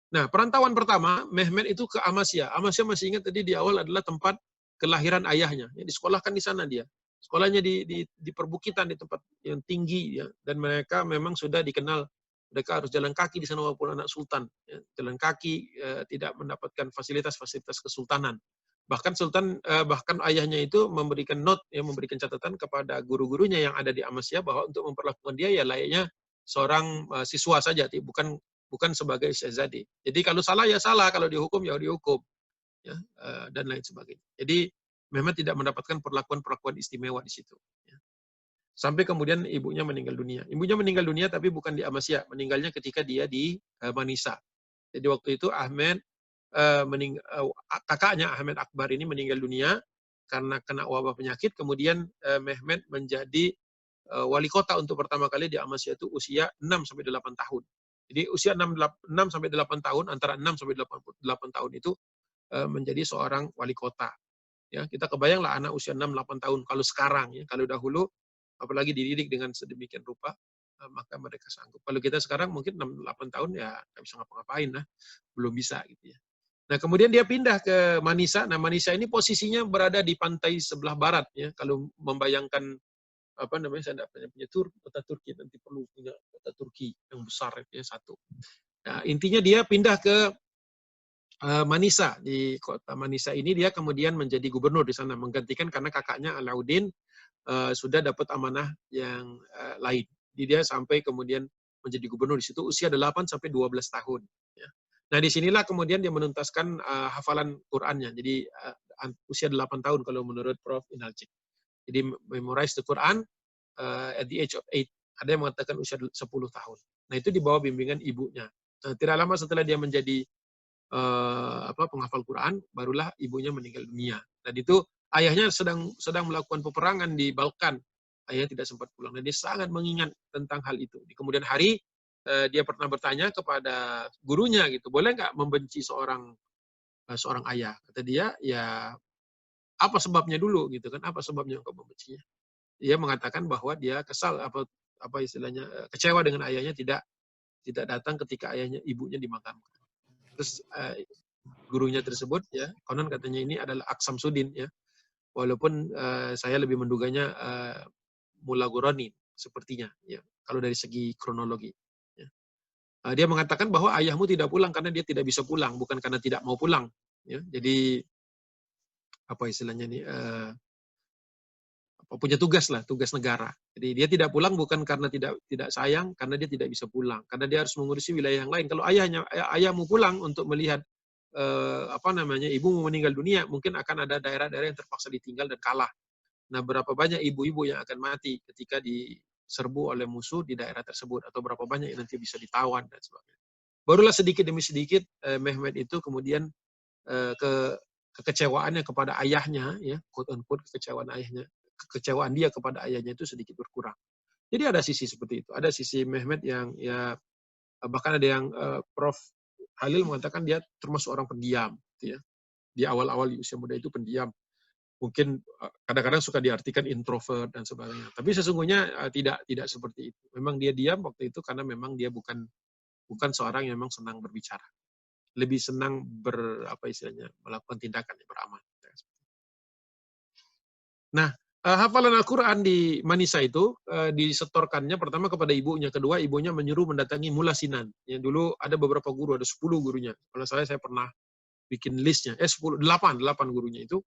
Nah, perantauan pertama, Mehmet itu ke Amasya. Amasya masih ingat tadi di awal adalah tempat kelahiran ayahnya. Ya, disekolahkan di sana dia. Sekolahnya di perbukitan, di tempat yang tinggi. Ya. Dan mereka memang sudah dikenal, mereka harus jalan kaki di sana walaupun anak sultan. Ya. Jalan kaki, tidak mendapatkan fasilitas-fasilitas kesultanan. Bahkan bahkan ayahnya itu memberikan note, ya, memberikan catatan kepada guru-gurunya yang ada di Amasya bahwa untuk memperlakukan dia ya layaknya seorang siswa saja, bukan sebagai syahzadi. Jadi kalau salah ya salah, kalau dihukum ya dihukum, ya, dan lain sebagainya. Jadi memang tidak mendapatkan perlakuan istimewa di situ. Ya. Sampai kemudian ibunya meninggal dunia. Ibunya meninggal dunia tapi bukan di Amasya, meninggalnya ketika dia di Manisa. Jadi waktu itu kakaknya Ahmed Akbar ini meninggal dunia karena kena wabah penyakit. Kemudian Mehmet menjadi wali kota untuk pertama kali di Amasya itu usia 6-8 tahun. Jadi usia 6-8 tahun, antara 6 sampai 8 tahun itu menjadi seorang wali kota. Ya, kita kebayanglah anak usia 6-8 tahun kalau sekarang ya, kalau dahulu apalagi dididik dengan sedemikian rupa, maka mereka sanggup. Kalau kita sekarang mungkin 6-8 tahun ya nggak bisa ngapa-ngapain lah, belum bisa gitu ya. Nah, kemudian dia pindah ke Manisa. Nah, Manisa ini posisinya berada di pantai sebelah barat ya. Kalau membayangkan saya tidak punya kota Turki, nanti perlu punya kota Turki yang besar ya satu. Nah, intinya dia pindah ke Manisa. Di kota Manisa ini dia kemudian menjadi gubernur di sana, menggantikan karena kakaknya Alauddin sudah dapat amanah yang lain. Jadi dia sampai kemudian menjadi gubernur di situ usia 8-12 tahun. Ya. Nah, disinilah kemudian dia menuntaskan hafalan Qur'annya. Jadi usia 8 tahun kalau menurut Prof. Inalcik. Jadi memorize the Quran at the age of 8. Ada yang mengatakan usia 10 tahun. Nah, itu di bawah bimbingan ibunya. Nah, tidak lama setelah dia menjadi penghafal Quran, barulah ibunya meninggal dunia. Dan itu ayahnya sedang melakukan peperangan di Balkan. Ayahnya tidak sempat pulang. Dan dia sangat mengingat tentang hal itu. Di kemudian hari dia pernah bertanya kepada gurunya gitu, boleh nggak membenci seorang ayah? Kata dia, ya apa sebabnya dulu gitu kan? Apa sebabnya engkau membencinya? Dia mengatakan bahwa dia kesal apa istilahnya kecewa dengan ayahnya tidak datang ketika ibunya dimakamkan. Terus gurunya tersebut ya konon katanya ini adalah Aks Samsudin ya, walaupun saya lebih menduganya Mulla Ghorani sepertinya ya kalau dari segi kronologi ya. Dia mengatakan bahwa ayahmu tidak pulang karena dia tidak bisa pulang, bukan karena tidak mau pulang ya. Jadi apa istilahnya nih punya tugas negara. Jadi dia tidak pulang bukan karena tidak sayang, karena dia tidak bisa pulang, karena dia harus mengurusi wilayah yang lain. Kalau ayahmu pulang untuk melihat ibumu meninggal dunia, mungkin akan ada daerah-daerah yang terpaksa ditinggal dan kalah. Nah, berapa banyak ibu-ibu yang akan mati ketika diserbu oleh musuh di daerah tersebut, atau berapa banyak yang nanti bisa ditawan dan sebagainya. Barulah sedikit demi sedikit Mehmet itu kemudian kekecewaannya kepada ayahnya, ya, quote unquote kekecewaan dia kepada ayahnya itu sedikit berkurang. Jadi ada sisi seperti itu. Ada sisi Mehmet yang ya bahkan ada yang Prof. Halil mengatakan dia termasuk orang pendiam, gitu ya. Di awal-awal di usia muda itu pendiam. mungkin kadang-kadang suka diartikan introvert dan sebagainya. Tapi sesungguhnya tidak seperti itu. Memang dia diam waktu itu karena memang dia bukan seorang yang memang senang berbicara. Lebih senang melakukan tindakan yang beramal. Nah, hafalan Al-Quran di Manisa itu disetorkannya pertama kepada ibunya, kedua ibunya menyuruh mendatangi Mula Sinan. Ya, dulu ada beberapa guru, ada 10 gurunya. Kalau saya pernah bikin listnya, 8 gurunya itu.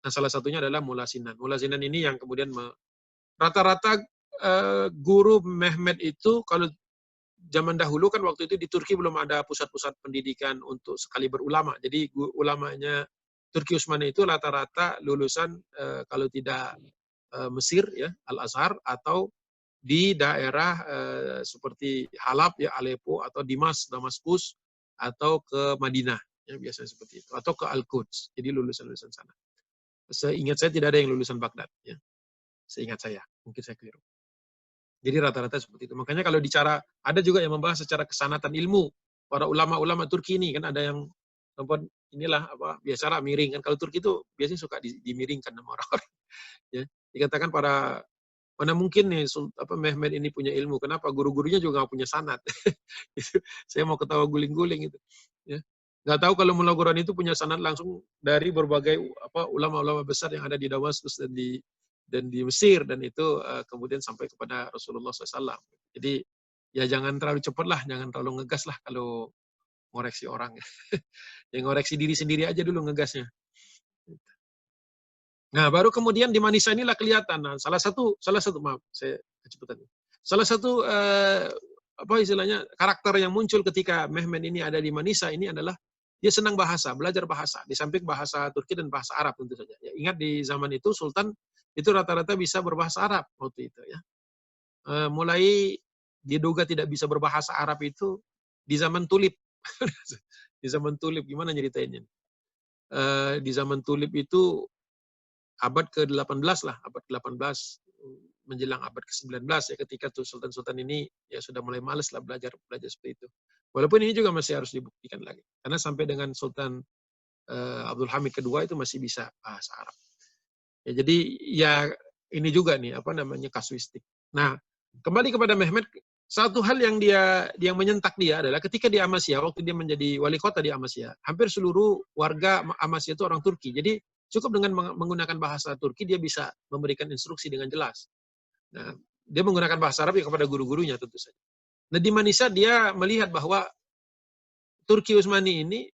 Nah, salah satunya adalah Mula Sinan. Mula Sinan ini yang kemudian rata-rata guru Mehmet itu kalau zaman dahulu kan waktu itu di Turki belum ada pusat-pusat pendidikan untuk sekali berulama. Jadi ulamanya Turki Utsmani itu rata-rata lulusan kalau tidak Mesir ya, Al-Azhar, atau di daerah seperti Halab ya, Aleppo, atau Damaskus, atau ke Madinah ya, biasanya seperti itu, atau ke Al-Quds. Jadi lulusan sana. Seingat saya tidak ada yang lulusan Baghdad ya. Seingat saya, mungkin saya keliru. Jadi rata-rata seperti itu. Makanya kalau ada juga yang membahas secara kesanatan ilmu. Para ulama-ulama Turki ini kan ada yang biasalah miring kan. Kalau Turki itu biasanya suka dimiringkan sama orang-orang. Ya, dikatakan mana mungkin nih Mehmet ini punya ilmu. Kenapa guru-gurunya juga nggak punya sanad? Saya mau ketawa guling-guling itu. Ya. Nggak tahu kalau Mullah Quran itu punya sanad langsung dari berbagai ulama-ulama besar yang ada di Damaskus dan di Mesir, dan itu kemudian sampai kepada Rasulullah SAW. Jadi ya jangan terlalu cepat lah, jangan terlalu ngegas lah kalau ngoreksi orang. Yang ngoreksi diri sendiri aja dulu ngegasnya. Nah, baru kemudian di Manisa inilah kelihatan. Nah, salah satu maaf, saya kecepatan. Salah satu karakter yang muncul ketika Mehmet ini ada di Manisa ini adalah dia senang belajar bahasa, di samping bahasa Turki dan bahasa Arab tentu saja. Ya, ingat di zaman itu Sultan itu rata-rata bisa berbahasa Arab waktu itu ya. Mulai diduga tidak bisa berbahasa Arab itu di zaman Tulip. Di zaman Tulip gimana nyeritainnya? Di zaman Tulip itu abad ke-18 lah, abad ke-18 menjelang abad ke-19 ya, ketika tuh sultan-sultan ini ya sudah mulai males lah belajar seperti itu. Walaupun ini juga masih harus dibuktikan lagi. Karena sampai dengan Sultan Abdul Hamid kedua itu masih bisa bahasa Arab. Ya, jadi ya ini juga nih kasuistik. Nah, kembali kepada Mehmet, satu hal yang menyentak dia adalah ketika di Amasya, waktu dia menjadi wali kota di Amasya, hampir seluruh warga Amasya itu orang Turki. Jadi cukup dengan menggunakan bahasa Turki dia bisa memberikan instruksi dengan jelas. Nah, dia menggunakan bahasa Arab ya kepada guru-gurunya tentu saja. Nah, di Manisa dia melihat bahwa Turki Utsmani ini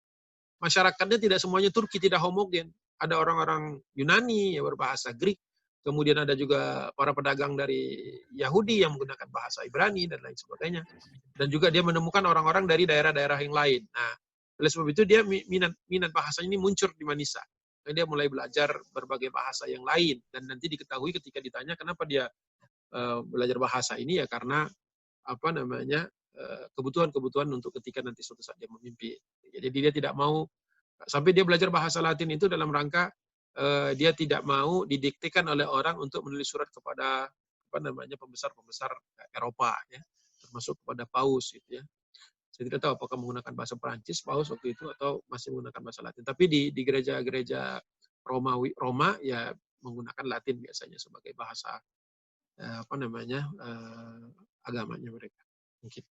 masyarakatnya tidak semuanya Turki, tidak homogen. Ada orang-orang Yunani yang berbahasa Greek, kemudian ada juga para pedagang dari Yahudi yang menggunakan bahasa Ibrani dan lain sebagainya. Dan juga dia menemukan orang-orang dari daerah-daerah yang lain. Nah, oleh sebab itu dia minat bahasa ini muncul di Manisa. Dan dia mulai belajar berbagai bahasa yang lain, dan nanti diketahui ketika ditanya kenapa dia belajar bahasa ini ya karena kebutuhan-kebutuhan untuk ketika nanti suatu saat dia memimpin. Jadi dia tidak mau sampai dia belajar bahasa Latin itu dalam rangka dia tidak mau didiktekan oleh orang untuk menulis surat kepada pembesar-pembesar Eropa ya, termasuk kepada Paus gitu ya. Saya tidak tahu apakah menggunakan bahasa Perancis Paus waktu itu atau masih menggunakan bahasa Latin. Tapi di gereja-gereja Roma ya menggunakan Latin biasanya sebagai bahasa agamanya mereka. Mungkin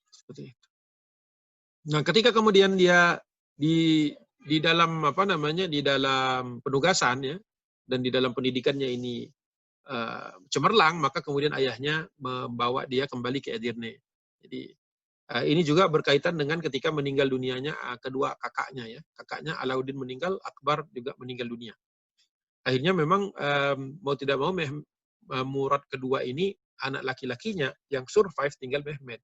seperti itu. Nah, ketika kemudian dia di dalam di dalam penugasan ya dan di dalam pendidikannya ini cemerlang, maka kemudian ayahnya membawa dia kembali ke Edirne. Jadi ini juga berkaitan dengan ketika meninggal dunianya kedua kakaknya ya. Kakaknya Alauddin meninggal, Akbar juga meninggal dunia. Akhirnya memang mau tidak mau Murad kedua ini anak laki-lakinya yang survive tinggal Mehmet.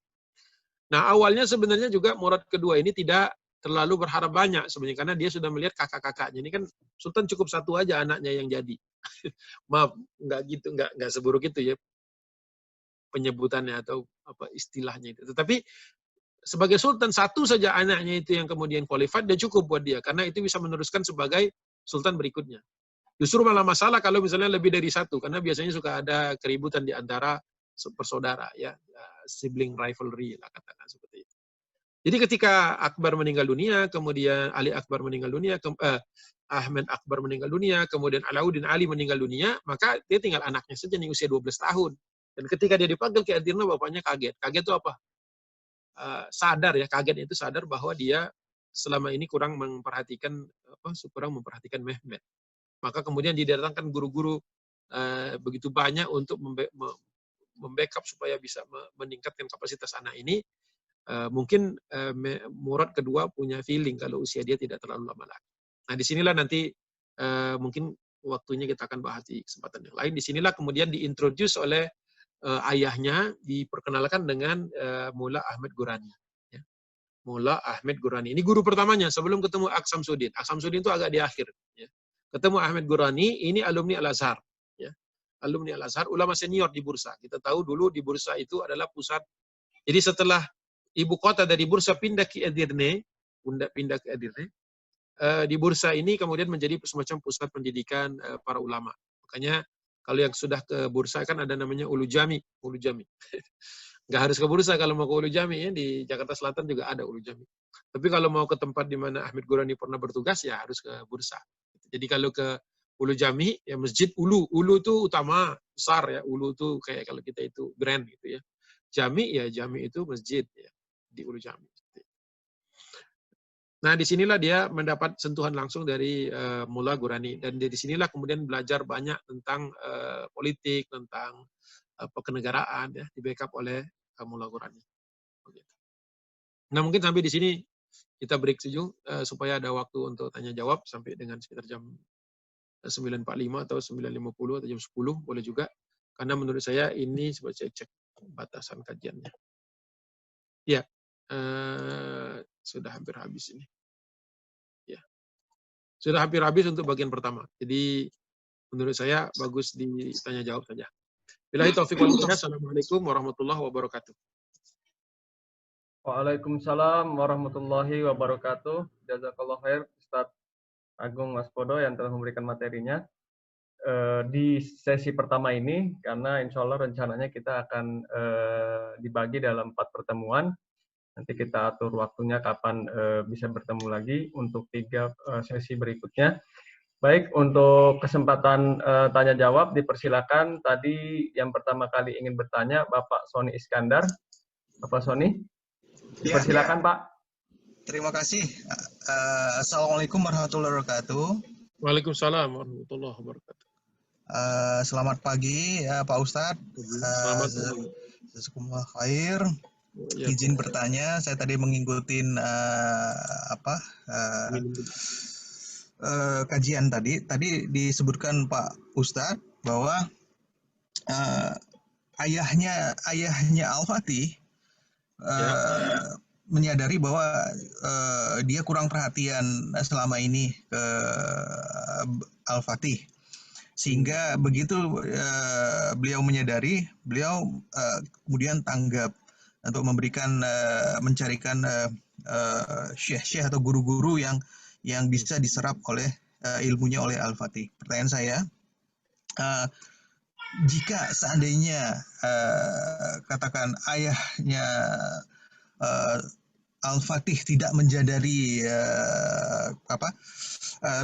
Nah, awalnya sebenarnya juga Murad kedua ini tidak terlalu berharap banyak sebenarnya karena dia sudah melihat kakak-kakaknya. Ini kan Sultan cukup satu aja anaknya yang jadi. Maaf, nggak seburuk itu ya penyebutannya atau istilahnya itu. Tetapi sebagai sultan satu saja anaknya itu yang kemudian qualified dan cukup buat dia karena itu bisa meneruskan sebagai sultan berikutnya. Justru malah masalah kalau misalnya lebih dari satu karena biasanya suka ada keributan di antara bersaudara ya, sibling rivalry lah katakan seperti itu. Jadi ketika Akbar meninggal dunia, kemudian Ali Akbar meninggal dunia, Ahmad Akbar meninggal dunia, kemudian Alauddin Ali meninggal dunia, maka dia tinggal anaknya saja nih usia 12 tahun. Dan ketika dia dipanggil ke Edirne, bapaknya kaget. Kaget itu apa? Sadar ya, kaget itu sadar bahwa dia selama ini kurang memperhatikan Mehmet. Maka kemudian didatangkan guru-guru begitu banyak untuk membackup supaya bisa meningkatkan kapasitas anak ini. Mungkin Murad kedua punya feeling kalau usia dia tidak terlalu lama lagi. Nah, disinilah nanti mungkin waktunya kita akan bahas di kesempatan yang lain. Disinilah kemudian diintroduce oleh ayahnya, diperkenalkan dengan Mullah Ahmad Ghorani. Ya. Mullah Ahmad Ghorani. Ini guru pertamanya sebelum ketemu Ak Samsuddin. Ak Samsuddin itu agak di akhir. Ya. Ketemu Ahmad Ghorani, ini alumni Al-Azhar. Ya. Alumni Al-Azhar, ulama senior di Bursa. Kita tahu dulu di Bursa itu adalah pusat. Jadi setelah ibu kota dari Bursa pindah ke Edirne, di Bursa ini kemudian menjadi semacam pusat pendidikan para ulama. Makanya kalau yang sudah ke Bursa kan ada namanya Ulu Jami. Nggak harus ke Bursa kalau mau ke Ulu Jami, ya. Di Jakarta Selatan juga ada Ulu Jami. Tapi kalau mau ke tempat di mana Ahmad Ghorani pernah bertugas, ya harus ke Bursa. Jadi kalau ke Ulu Jami, ya masjid Ulu. Ulu itu utama, besar ya. Ulu itu kayak kalau kita itu grand gitu ya. Jami, ya Jami itu masjid ya. Di Ulu Jami. Nah, disinilah dia mendapat sentuhan langsung dari Mullah Ghorani. Dan dari sinilah kemudian belajar banyak tentang politik, tentang kenegaraan, ya, di backup oleh Mullah Ghorani. Nah, mungkin sampai di sini kita break supaya ada waktu untuk tanya jawab sampai dengan sekitar jam 9.45 atau 9.50 atau jam 10 boleh juga. Karena menurut saya ini sebagai saya cek batasan kajiannya. Ya, sudah hampir habis ini. Ya, sudah hampir habis untuk bagian pertama. Jadi menurut saya bagus ditanya jawab saja. Billahi taufiq wal hidayah. Assalamualaikum warahmatullahi wabarakatuh. Waalaikumsalam warahmatullahi wabarakatuh. Jazakallah khair Ustadz Agung Waspodo yang telah memberikan materinya di sesi pertama ini, karena insya Allah rencananya kita akan dibagi dalam 4 pertemuan. Nanti kita atur waktunya kapan bisa bertemu lagi untuk 3 sesi berikutnya. Baik, untuk kesempatan tanya jawab dipersilakan. Tadi yang pertama kali ingin bertanya Bapak Sony Iskandar. Bapak Sony, dipersilakan Pak. Terima kasih. Assalamualaikum warahmatullahi wabarakatuh. Waalaikumsalam warahmatullahi wabarakatuh. Selamat pagi ya Pak Ustadz. Selamat pagi. Jazakumullah khair. Ya, Izin bertanya, saya tadi mengikuti kajian tadi. Tadi disebutkan Pak Ustadz bahwa ayahnya Al-Fatih menyadari bahwa dia kurang perhatian selama ini ke Al-Fatih, sehingga begitu beliau menyadari, beliau kemudian tanggap untuk mencarikan syekh-syekh atau guru-guru yang bisa diserap oleh ilmunya oleh Al-Fatih. Pertanyaan saya, jika seandainya katakan ayahnya Al-Fatih tidak menjadari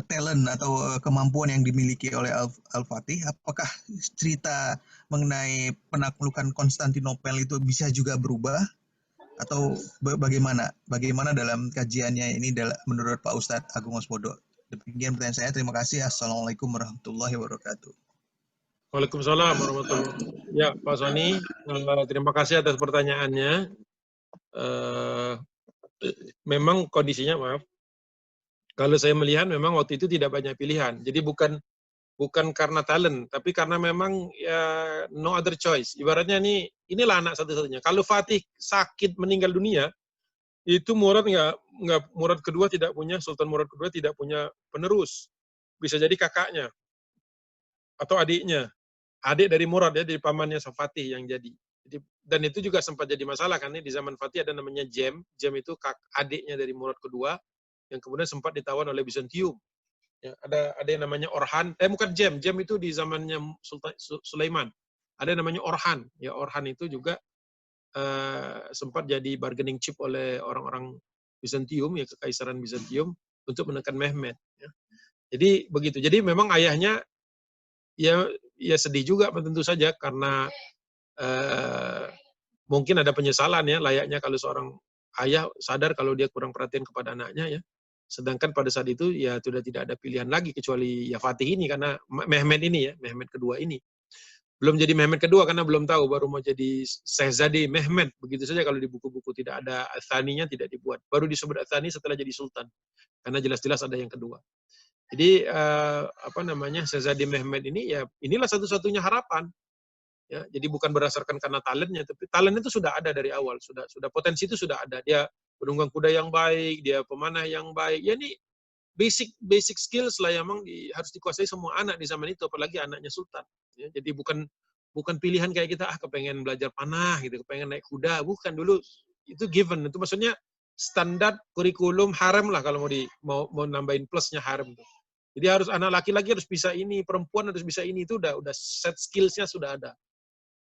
talent atau kemampuan yang dimiliki oleh Al-Fatih, apakah cerita mengenai penaklukan Konstantinopel itu bisa juga berubah atau bagaimana? Bagaimana dalam kajiannya ini menurut Pak Ustadz Agung Waspodo? Demikian pertanyaan saya. Terima kasih. Assalamualaikum warahmatullahi wabarakatuh. Waalaikumsalam warahmatullahi wabarakatuh. Ya, Pak Sony, terima kasih atas pertanyaannya. Memang kondisinya, maaf, kalau saya melihat memang waktu itu tidak banyak pilihan. Jadi bukan karena talent, tapi karena memang ya no other choice. Ibaratnya inilah anak satu-satunya. Kalau Fatih sakit meninggal dunia, itu Murad kedua tidak punya, Sultan Murad kedua tidak punya penerus. Bisa jadi kakaknya atau adiknya. Adik dari Murad ya, dari pamannya Fatih yang jadi. Dan itu juga sempat jadi masalah kan, di zaman Fatih ada namanya Jem. Jem itu adiknya dari Murad kedua yang kemudian sempat ditawan oleh Bizantium. Ya, ada yang namanya Orhan. Bukan Jem. Jem itu di zamannya Sultan Sulaiman. Ada yang namanya Orhan. Ya, Orhan itu juga sempat jadi bargaining chip oleh orang-orang Bizantium, ya kekaisaran Bizantium, untuk menekan Mehmed. Ya. Jadi begitu. Jadi memang ayahnya ya sedih juga tentu saja karena mungkin ada penyesalan ya, layaknya kalau seorang ayah sadar kalau dia kurang perhatian kepada anaknya ya. Sedangkan pada saat itu ya sudah tidak ada pilihan lagi kecuali ya Fatih ini karena Mehmed ini ya, Mehmed kedua ini. Belum jadi Mehmed kedua karena belum tahu, baru mau jadi Syahzadi Mehmed. Begitu saja kalau di buku-buku tidak ada Atsaninya tidak dibuat. Baru disebut Atsani setelah jadi sultan. Karena jelas-jelas ada yang kedua. Jadi Syahzadi Mehmed ini ya inilah satu-satunya harapan. Ya, jadi bukan berdasarkan karena talentnya, tapi talent itu sudah ada dari awal, sudah potensi itu sudah ada. Dia penunggang kuda yang baik, dia pemanah yang baik. Ya ini basic skills lah yang harus dikuasai semua anak di zaman itu, apalagi anaknya sultan. Ya, jadi bukan pilihan kayak kita kepengen belajar panah gitu, kepengen naik kuda, bukan. Dulu itu given, itu maksudnya standar kurikulum harem lah kalau mau nambahin plusnya harem tuh. Jadi harus anak laki-laki harus bisa ini, perempuan harus bisa ini, itu udah set skillsnya sudah ada.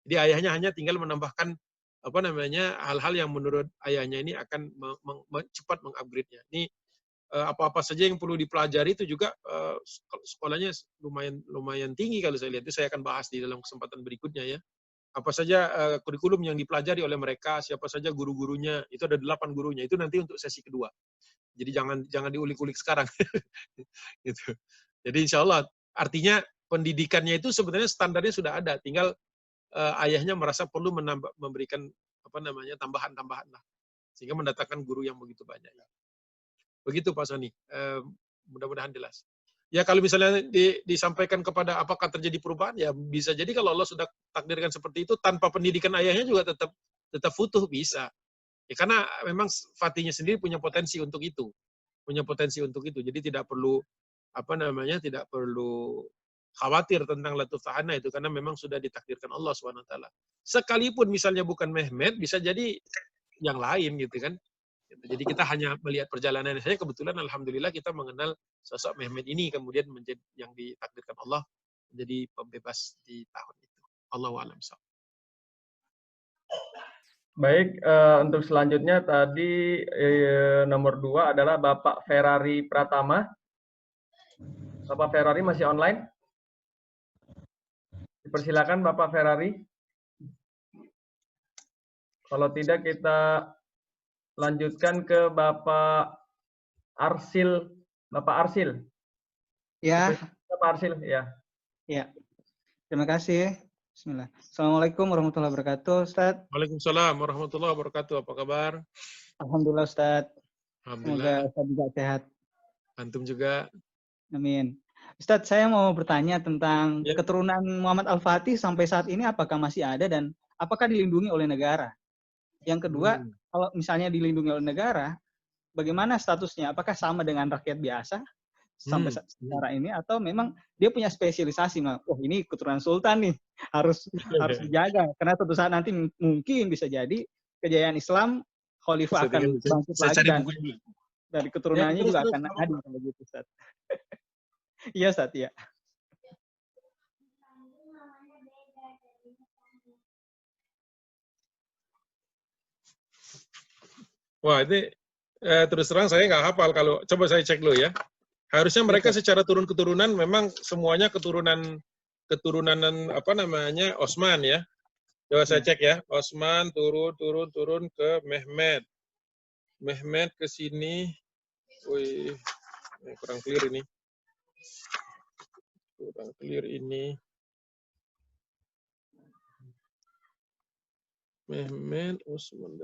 Jadi ayahnya hanya tinggal menambahkan hal-hal yang menurut ayahnya ini akan cepat mengupgrade-nya. Ini apa-apa saja yang perlu dipelajari itu juga sekolahnya lumayan tinggi kalau saya lihat. Itu saya akan bahas di dalam kesempatan berikutnya ya. Apa saja kurikulum yang dipelajari oleh mereka, siapa saja guru-gurunya, itu ada 8 gurunya. Itu nanti untuk sesi kedua. Jadi jangan diulik-ulik sekarang. Gitu. Jadi insya Allah artinya pendidikannya itu sebenarnya standarnya sudah ada, tinggal ayahnya merasa perlu memberikan tambahan-tambahan lah, sehingga mendatangkan guru yang begitu banyak. Begitu Pak Soni, mudah-mudahan jelas. Ya kalau misalnya disampaikan kepada apakah terjadi perubahan, ya bisa jadi kalau Allah sudah takdirkan seperti itu, tanpa pendidikan ayahnya juga tetap futuh bisa. Ya, karena memang Fatihnya sendiri punya potensi untuk itu, jadi tidak perlu tidak perlu khawatir tentang Latuf Tahana itu, karena memang sudah ditakdirkan Allah SWT. Sekalipun misalnya bukan Mehmed, bisa jadi yang lain gitu kan. Jadi kita hanya melihat perjalanan saya, kebetulan alhamdulillah kita mengenal sosok Mehmed ini, kemudian menjadi yang ditakdirkan Allah menjadi pembebas di tahun itu. Allahu a'lam. Baik, untuk selanjutnya tadi nomor 2 adalah Bapak Ferrari Pratama. Bapak Ferrari masih online? Dipersilakan Bapak Ferrari. Kalau tidak kita lanjutkan ke Bapak Arsil. Bapak Arsil. Ya. Bapak Arsil, ya. Ya. Terima kasih. Bismillah. Assalamualaikum warahmatullahi wabarakatuh, Ustaz. Waalaikumsalam warahmatullahi wabarakatuh. Apa kabar? Alhamdulillah, Ustaz. Alhamdulillah. Semoga Ustaz juga sehat. Antum juga. Amin. Ustaz, saya mau bertanya tentang keturunan Muhammad Al-Fatih sampai saat ini apakah masih ada dan apakah dilindungi oleh negara? Yang kedua, kalau misalnya dilindungi oleh negara, bagaimana statusnya? Apakah sama dengan rakyat biasa sampai sekarang ini, atau memang dia punya spesialisasi? Oh, ini keturunan sultan nih, harus dijaga karena suatu saat nanti mungkin bisa jadi kejayaan Islam, khalifah akan bangkit lagi dan dari keturunannya juga akan hadir kalau gitu, Ustaz. Iya, Ustaz, ya. Wah, ini terus terang saya nggak hafal. Kalau coba saya cek dulu ya. Harusnya mereka secara turun-keturunan memang semuanya keturunan Osman ya. Coba saya cek ya. Osman turun ke Mehmed. Mehmed ke sini. Wih, kurang clear ini. Mehmed Osman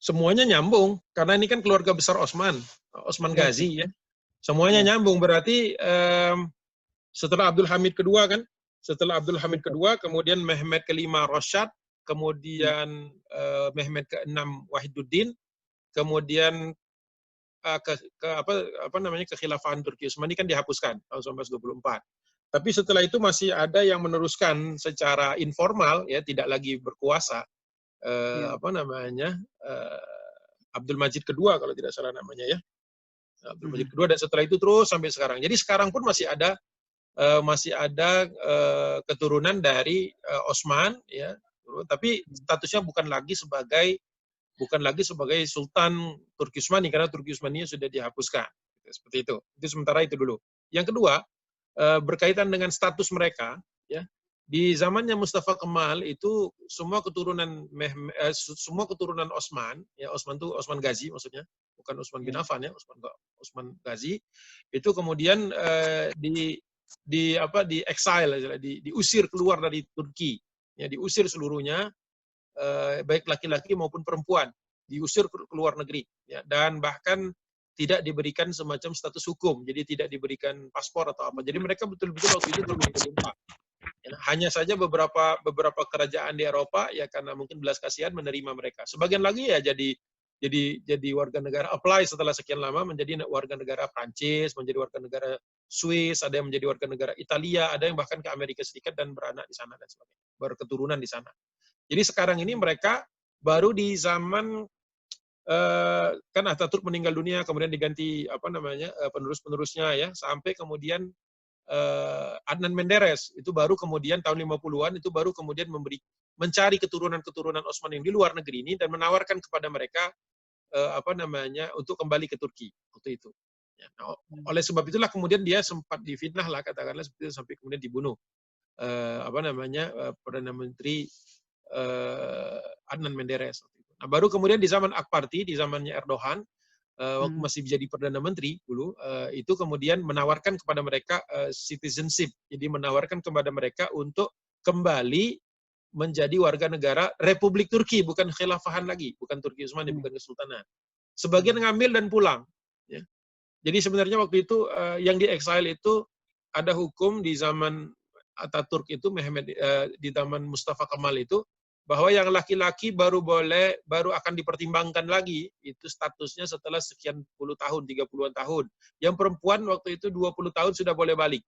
semuanya nyambung karena ini kan keluarga besar Osman Ghazi ya. Semuanya nyambung, berarti setelah Abdul Hamid kedua kan, kemudian Mehmed kelima Rosyad, kemudian Mehmed keenam Wahiduddin, kemudian kekhilafahan Turki Utsmani kan dihapuskan tahun 1924. Tapi setelah itu masih ada yang meneruskan secara informal ya, tidak lagi berkuasa. Abdul Majid kedua kalau tidak salah namanya ya. Abdul Majid kedua, dan setelah itu terus sampai sekarang. Jadi sekarang pun masih ada masih ada keturunan dari Osman, ya, tapi statusnya bukan lagi sebagai Sultan Turki Utsmani karena Turki Utsmani sudah dihapuskan. Seperti itu. Itu sementara itu dulu. Yang kedua, berkaitan dengan status mereka, ya, di zamannya Mustafa Kemal itu semua keturunan Osman, ya, Osman itu Osman Ghazi maksudnya, bukan Osman bin Affan, ya, Osman Ghazi, itu kemudian di exile, diusir keluar dari Turki, ya, diusir seluruhnya, baik laki-laki maupun perempuan, diusir ke luar negeri, ya, dan bahkan tidak diberikan semacam status hukum, jadi tidak diberikan paspor atau apa. Jadi mereka betul-betul waktu itu terluka. Ya, hanya saja beberapa kerajaan di Eropa, ya karena mungkin belas kasihan, menerima mereka. Sebagian lagi ya jadi warga negara, apply setelah sekian lama menjadi warga negara Prancis, menjadi warga negara Swiss, ada yang menjadi warga negara Italia, ada yang bahkan ke Amerika Serikat dan beranak di sana dan sebagainya, berketurunan di sana. Jadi sekarang ini mereka baru di zaman kan Ataturk meninggal dunia, kemudian diganti penerus-penerusnya, ya, sampai kemudian Adnan Menderes itu baru kemudian tahun 50-an itu baru kemudian mencari keturunan-keturunan Osman yang di luar negeri ini dan menawarkan kepada mereka untuk kembali ke Turki waktu itu. Ya, nah, oleh sebab itulah kemudian dia sempat difitnah lah, katakanlah seperti itu, sampai kemudian dibunuh Perdana Menteri Adnan Menderes. Nah, baru kemudian di zaman Akparti, di zamannya Erdogan, waktu masih jadi Perdana Menteri dulu, itu kemudian menawarkan kepada mereka citizenship. Jadi menawarkan kepada mereka untuk kembali menjadi warga negara Republik Turki, bukan khilafahan lagi, bukan Turki Utsmani, bukan kesultanan. Sebagian ngambil dan pulang. Ya. Jadi sebenarnya waktu itu yang di exile itu ada hukum di zaman Ataturk itu, di zaman Mustafa Kemal itu, bahwa yang laki-laki baru akan dipertimbangkan lagi itu statusnya setelah sekian puluh tahun, 30-an tahun. Yang perempuan waktu itu 20 tahun sudah boleh balik.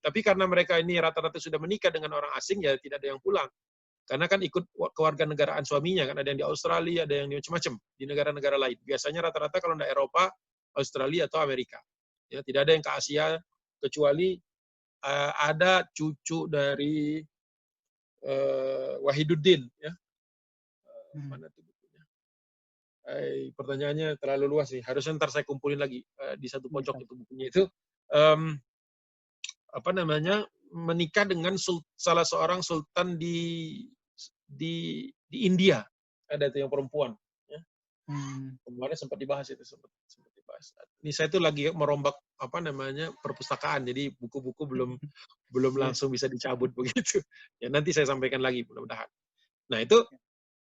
Tapi karena mereka ini rata-rata sudah menikah dengan orang asing, ya tidak ada yang pulang. Karena kan ikut kewarganegaraan suaminya, kan ada yang di Australia, ada yang di macam-macam di negara-negara lain. Biasanya rata-rata kalau di Eropa, Australia atau Amerika. Ya, tidak ada yang ke Asia, kecuali ada cucu dari Wahiduddin, ya. Mana tuh bukunya? Pertanyaannya terlalu luas nih. Harusnya ntar saya kumpulin lagi di satu pojok itu bukunya itu. Menikah dengan salah seorang sultan di India. Ada itu yang perempuan. Ya. Kemarin sempat dibahas itu, sempat dibahas. Ini saya tuh lagi merombak perpustakaan, jadi buku-buku belum langsung bisa dicabut begitu. Ya nanti saya sampaikan lagi mudah-mudahan. Nah itu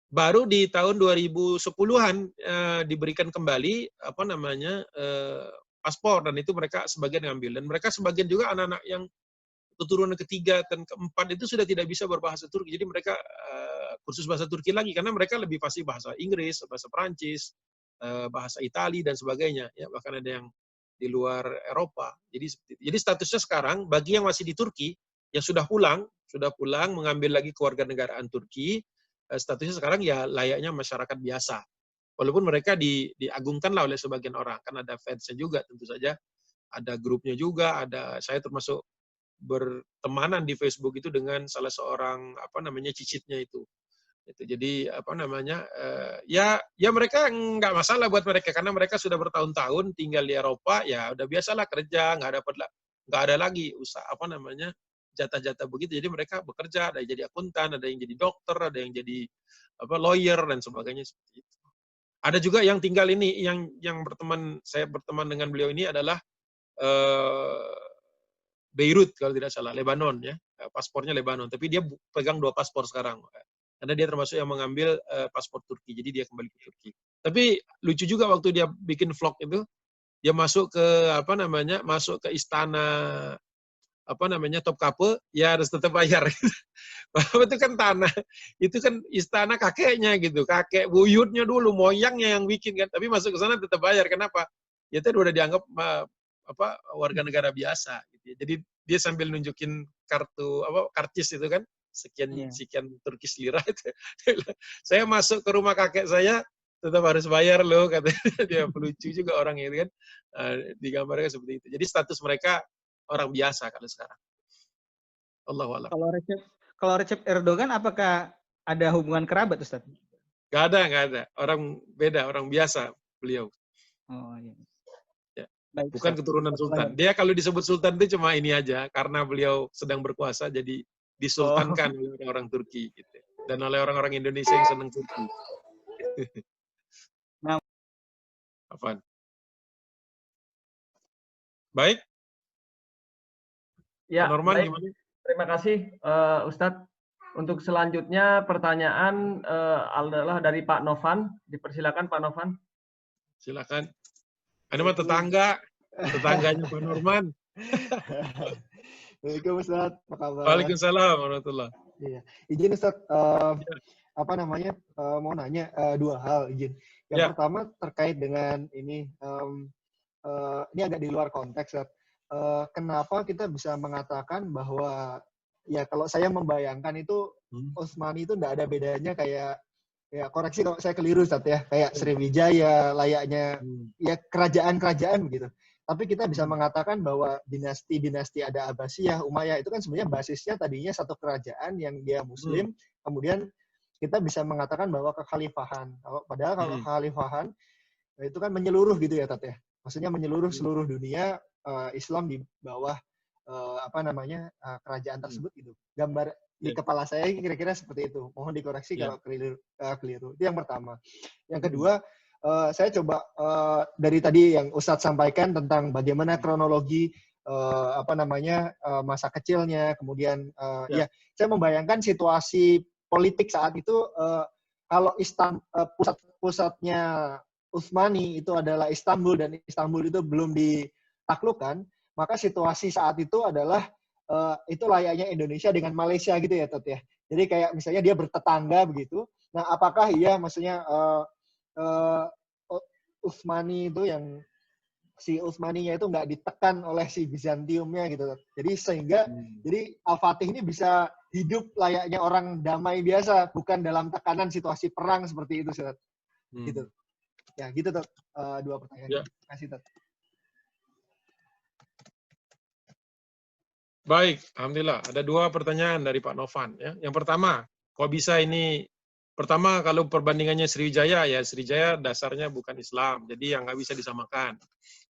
baru di tahun 2010-an diberikan kembali paspor, dan itu mereka sebagian ngambil, dan mereka sebagian juga anak-anak yang keturunan ketiga dan keempat itu sudah tidak bisa berbahasa Turki, jadi mereka kursus bahasa Turki lagi karena mereka lebih fasih bahasa Inggris, bahasa Perancis, bahasa Itali dan sebagainya, ya bahkan ada yang di luar Eropa. Jadi statusnya sekarang bagi yang masih di Turki yang sudah pulang mengambil lagi kewarganegaraan Turki, statusnya sekarang ya layaknya masyarakat biasa. Walaupun mereka diagungkan lah oleh sebagian orang, kan ada fansnya juga tentu saja, ada grupnya juga, saya termasuk bertemanan di Facebook itu dengan salah seorang cicitnya itu. Jadi ya mereka nggak masalah buat mereka karena mereka sudah bertahun-tahun tinggal di Eropa, ya udah biasalah kerja, nggak ada lagi usaha jatah-jatah begitu. Jadi mereka bekerja, ada yang jadi akuntan, ada yang jadi dokter, ada yang jadi lawyer dan sebagainya seperti itu. Ada juga yang tinggal ini yang saya berteman dengan beliau ini adalah Beirut kalau tidak salah, Lebanon, ya. Paspornya Lebanon, tapi dia pegang 2 paspor sekarang. Karena dia termasuk yang mengambil paspor Turki, jadi dia kembali ke Turki. Tapi lucu juga waktu dia bikin vlog itu, dia masuk ke istana Topkapi, ya harus tetap bayar. Itu kan tanah, itu kan istana kakeknya gitu, kakek buyutnya dulu, moyangnya yang bikin kan, tapi masuk ke sana tetap bayar. Kenapa? Ya itu udah dianggap warga negara biasa gitu. Jadi dia sambil nunjukin karcis itu kan, sekian Turkish lira itu. Saya masuk ke rumah kakek saya tetap harus bayar loh, katanya. Dia lucu juga orang itu kan, digambarkan seperti itu. Jadi status mereka orang biasa kalau sekarang. Allahu a'lam. Kalau Recep Erdogan apakah ada hubungan kerabat, Ustaz? Nggak ada. Orang beda, orang biasa beliau. Oh iya. Ya. Baik, Bukan Ustaz. keturunan sultan. Dia kalau disebut sultan itu cuma ini aja, karena beliau sedang berkuasa, jadi disultankan oleh orang Turki. Gitu. Dan oleh orang-orang Indonesia yang senang Turki. Nah. Apaan? Baik. Ya, Norman baik. gimana? Terima kasih Ustadz. Untuk selanjutnya pertanyaan adalah dari Pak Novan. Dipersilakan Pak Novan. Silakan. Ini mah tetangganya Pak Norman. Assalamualaikum Ustaz, apa kabar? Waalaikumsalam warahmatullahi. Iya. Izin Ustaz, mau nanya dua hal izin. Yang pertama terkait dengan ini agak di luar konteks Ustaz. Kenapa kita bisa mengatakan bahwa ya kalau saya membayangkan itu Utsmani itu enggak ada bedanya kayak ya koreksi kalau saya keliru Ustaz ya, kayak Sriwijaya layaknya ya kerajaan-kerajaan begitu. Tapi kita bisa mengatakan bahwa dinasti-dinasti ada Abbasiyah, Umayyah itu kan sebenarnya basisnya tadinya satu kerajaan yang dia Muslim, kemudian kita bisa mengatakan bahwa kekhalifahan. Padahal kalau kekhalifahan itu kan menyeluruh gitu ya, Tat ya. Maksudnya menyeluruh seluruh dunia, Islam di bawah kerajaan tersebut gitu. Gambar di kepala saya kira-kira seperti itu. Mohon dikoreksi kalau keliru. Itu yang pertama. Yang kedua, saya coba dari tadi yang Ustadz sampaikan tentang bagaimana kronologi masa kecilnya, kemudian saya membayangkan situasi politik saat itu kalau pusatnya Utsmani itu adalah Istanbul dan Istanbul itu belum ditaklukkan, maka situasi saat itu adalah itu layaknya Indonesia dengan Malaysia gitu ya, Tat ya. Jadi kayak misalnya dia bertetangga begitu. Nah, apakah maksudnya Utsmani itu yang si Utsmaninya itu nggak ditekan oleh si Bizantiumnya gitu. Jadi sehingga jadi Al-Fatih ini bisa hidup layaknya orang damai biasa, bukan dalam tekanan situasi perang seperti itu, Ustaz. Gitu. Ya, gitu Tat. Dua pertanyaan. Terima kasih, Tat. Baik, alhamdulillah. Ada dua pertanyaan dari Pak Novan ya. Yang pertama, kok bisa ini? Pertama, kalau perbandingannya Sriwijaya, ya Sriwijaya dasarnya bukan Islam, jadi yang nggak bisa disamakan.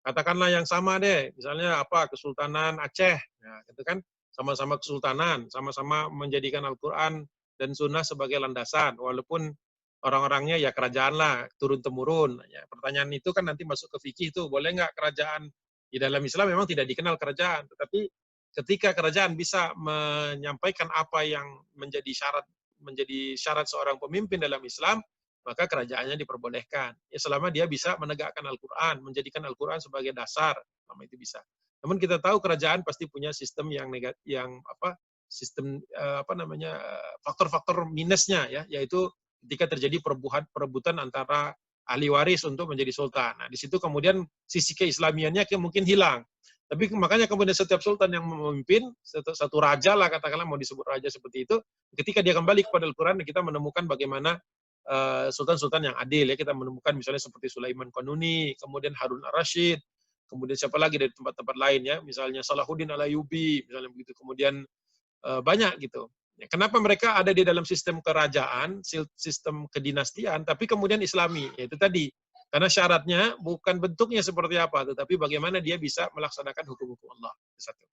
Katakanlah yang sama deh, misalnya Kesultanan Aceh, ya, itu kan sama-sama kesultanan, sama-sama menjadikan Al-Quran dan Sunnah sebagai landasan, walaupun orang-orangnya ya kerajaan lah, turun-temurun. Ya, pertanyaan itu kan nanti masuk ke fikih itu, boleh nggak kerajaan di dalam Islam memang tidak dikenal kerajaan, tetapi ketika kerajaan bisa menyampaikan apa yang menjadi syarat seorang pemimpin dalam Islam, maka kerajaannya diperbolehkan. Ya selama dia bisa menegakkan Al-Quran, menjadikan Al-Quran sebagai dasar, selama itu bisa. Namun kita tahu kerajaan pasti punya sistem faktor-faktor minusnya ya, yaitu ketika terjadi perebutan antara ahli waris untuk menjadi sultan. Nah, di situ kemudian sisi keislamiannya mungkin hilang. Tapi makanya kemudian setiap sultan yang memimpin, satu raja lah katakanlah mau disebut raja seperti itu, ketika dia kembali kepada Al-Quran, kita menemukan bagaimana sultan-sultan yang adil. Ya, kita menemukan misalnya seperti Sulaiman Qanuni, kemudian Harun ar-Rasyid, kemudian siapa lagi dari tempat-tempat lain ya, misalnya Salahuddin al-Ayyubi, misalnya begitu. Kemudian banyak gitu. Ya, kenapa mereka ada di dalam sistem kerajaan, sistem kedinastian, tapi kemudian Islami, yaitu tadi. Karena syaratnya bukan bentuknya seperti apa, tetapi bagaimana dia bisa melaksanakan hukum-hukum Allah. Satu.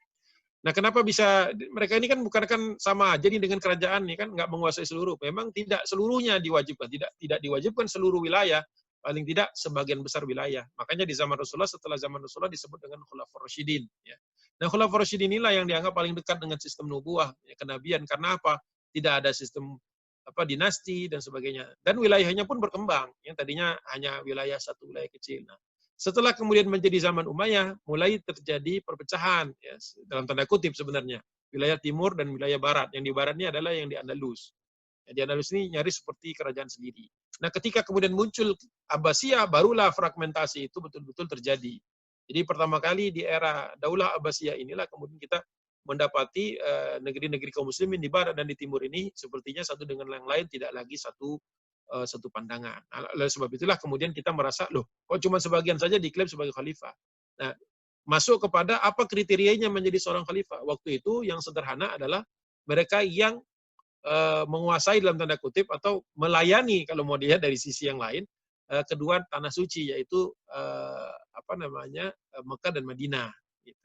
Nah, kenapa bisa mereka ini kan bukan kan sama aja nih dengan kerajaan nih kan nggak menguasai seluruh. Memang tidak seluruhnya diwajibkan, tidak diwajibkan seluruh wilayah, paling tidak sebagian besar wilayah. Makanya di zaman Rasulullah, setelah zaman Rasulullah disebut dengan Khulafaur Rasyidin. Ya. Nah, Khulafaur Rasyidin inilah yang dianggap paling dekat dengan sistem nubuwah, ya, kenabian. Karena apa? Tidak ada sistem dinasti dan sebagainya, dan wilayahnya pun berkembang yang tadinya hanya satu wilayah kecil. Nah, setelah kemudian menjadi zaman Umayyah, mulai terjadi perpecahan ya, dalam tanda kutip sebenarnya wilayah timur dan wilayah barat. Yang di barat ini adalah yang di Andalus. Ya, di Andalus ini nyaris seperti kerajaan sendiri. Nah, ketika kemudian muncul Abbasiyah, barulah fragmentasi itu betul-betul terjadi. Jadi pertama kali di era Daulah Abbasiyah inilah kemudian kita mendapati negeri-negeri kaum muslimin di barat dan di timur ini sepertinya satu dengan yang lain tidak lagi satu pandangan. Oleh sebab itulah kemudian kita merasa, loh, kok cuma sebagian saja diklaim sebagai khalifah. Nah, masuk kepada apa kriterianya menjadi seorang khalifah. Waktu itu yang sederhana adalah mereka yang menguasai dalam tanda kutip atau melayani kalau mau dilihat dari sisi yang lain kedua tanah suci, yaitu Mekah dan Madinah. Gitu.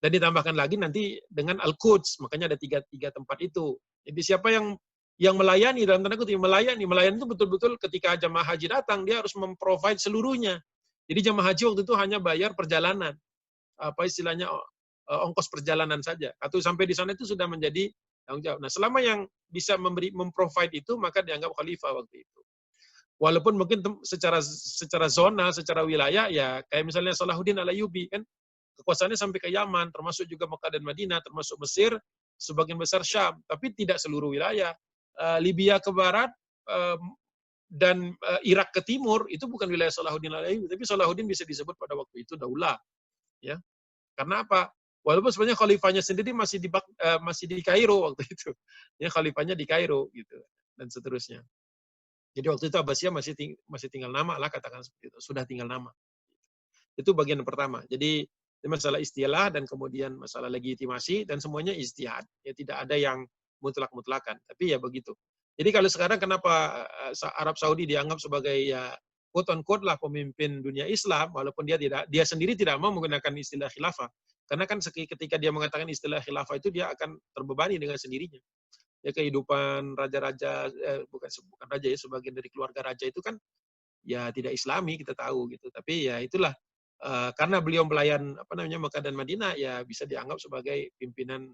Dan ditambahkan lagi nanti dengan Al-Quds, makanya ada tiga tempat itu. Jadi siapa yang melayani dalam tanda kutip melayani itu betul-betul ketika jamaah haji datang dia harus memprovide seluruhnya. Jadi jamaah haji waktu itu hanya bayar perjalanan, apa istilahnya ongkos perjalanan saja. Atau sampai di sana itu sudah menjadi tanggung jawab. Nah, selama yang bisa memprovide itu maka dianggap khalifah waktu itu. Walaupun mungkin secara zona, secara wilayah ya kayak misalnya Salahuddin Al-Ayyubi kan kekuasaannya sampai ke Yaman, termasuk juga Mekah dan Madinah, termasuk Mesir, sebagian besar Syam, tapi tidak seluruh wilayah. Libya ke barat dan Irak ke timur itu bukan wilayah Salahuddin Al-Ayyubi, tapi Salahuddin bisa disebut pada waktu itu daulah. Ya. Karena apa? Walaupun sebenarnya khalifahnya sendiri masih di Kairo waktu itu. Ya, khalifahnya di Kairo gitu dan seterusnya. Jadi waktu itu Abbasiyah masih tinggal nama lah, katakan seperti itu. Sudah tinggal nama. Itu bagian pertama. Jadi masalah istilah dan kemudian masalah legitimasi dan semuanya ijtihad. Ya tidak ada yang mutlak-mutlakan. Tapi ya begitu. Jadi kalau sekarang kenapa Arab Saudi dianggap sebagai ya quote on quote lah pemimpin dunia Islam, walaupun dia sendiri tidak mau menggunakan istilah khilafah. Karena kan ketika dia mengatakan istilah khilafah itu dia akan terbebani dengan sendirinya. Ya kehidupan raja-raja bukan raja ya, sebagian dari keluarga raja itu kan ya tidak Islami, kita tahu gitu. Tapi ya itulah karena beliau pelayan Mekah dan Madinah ya bisa dianggap sebagai pimpinan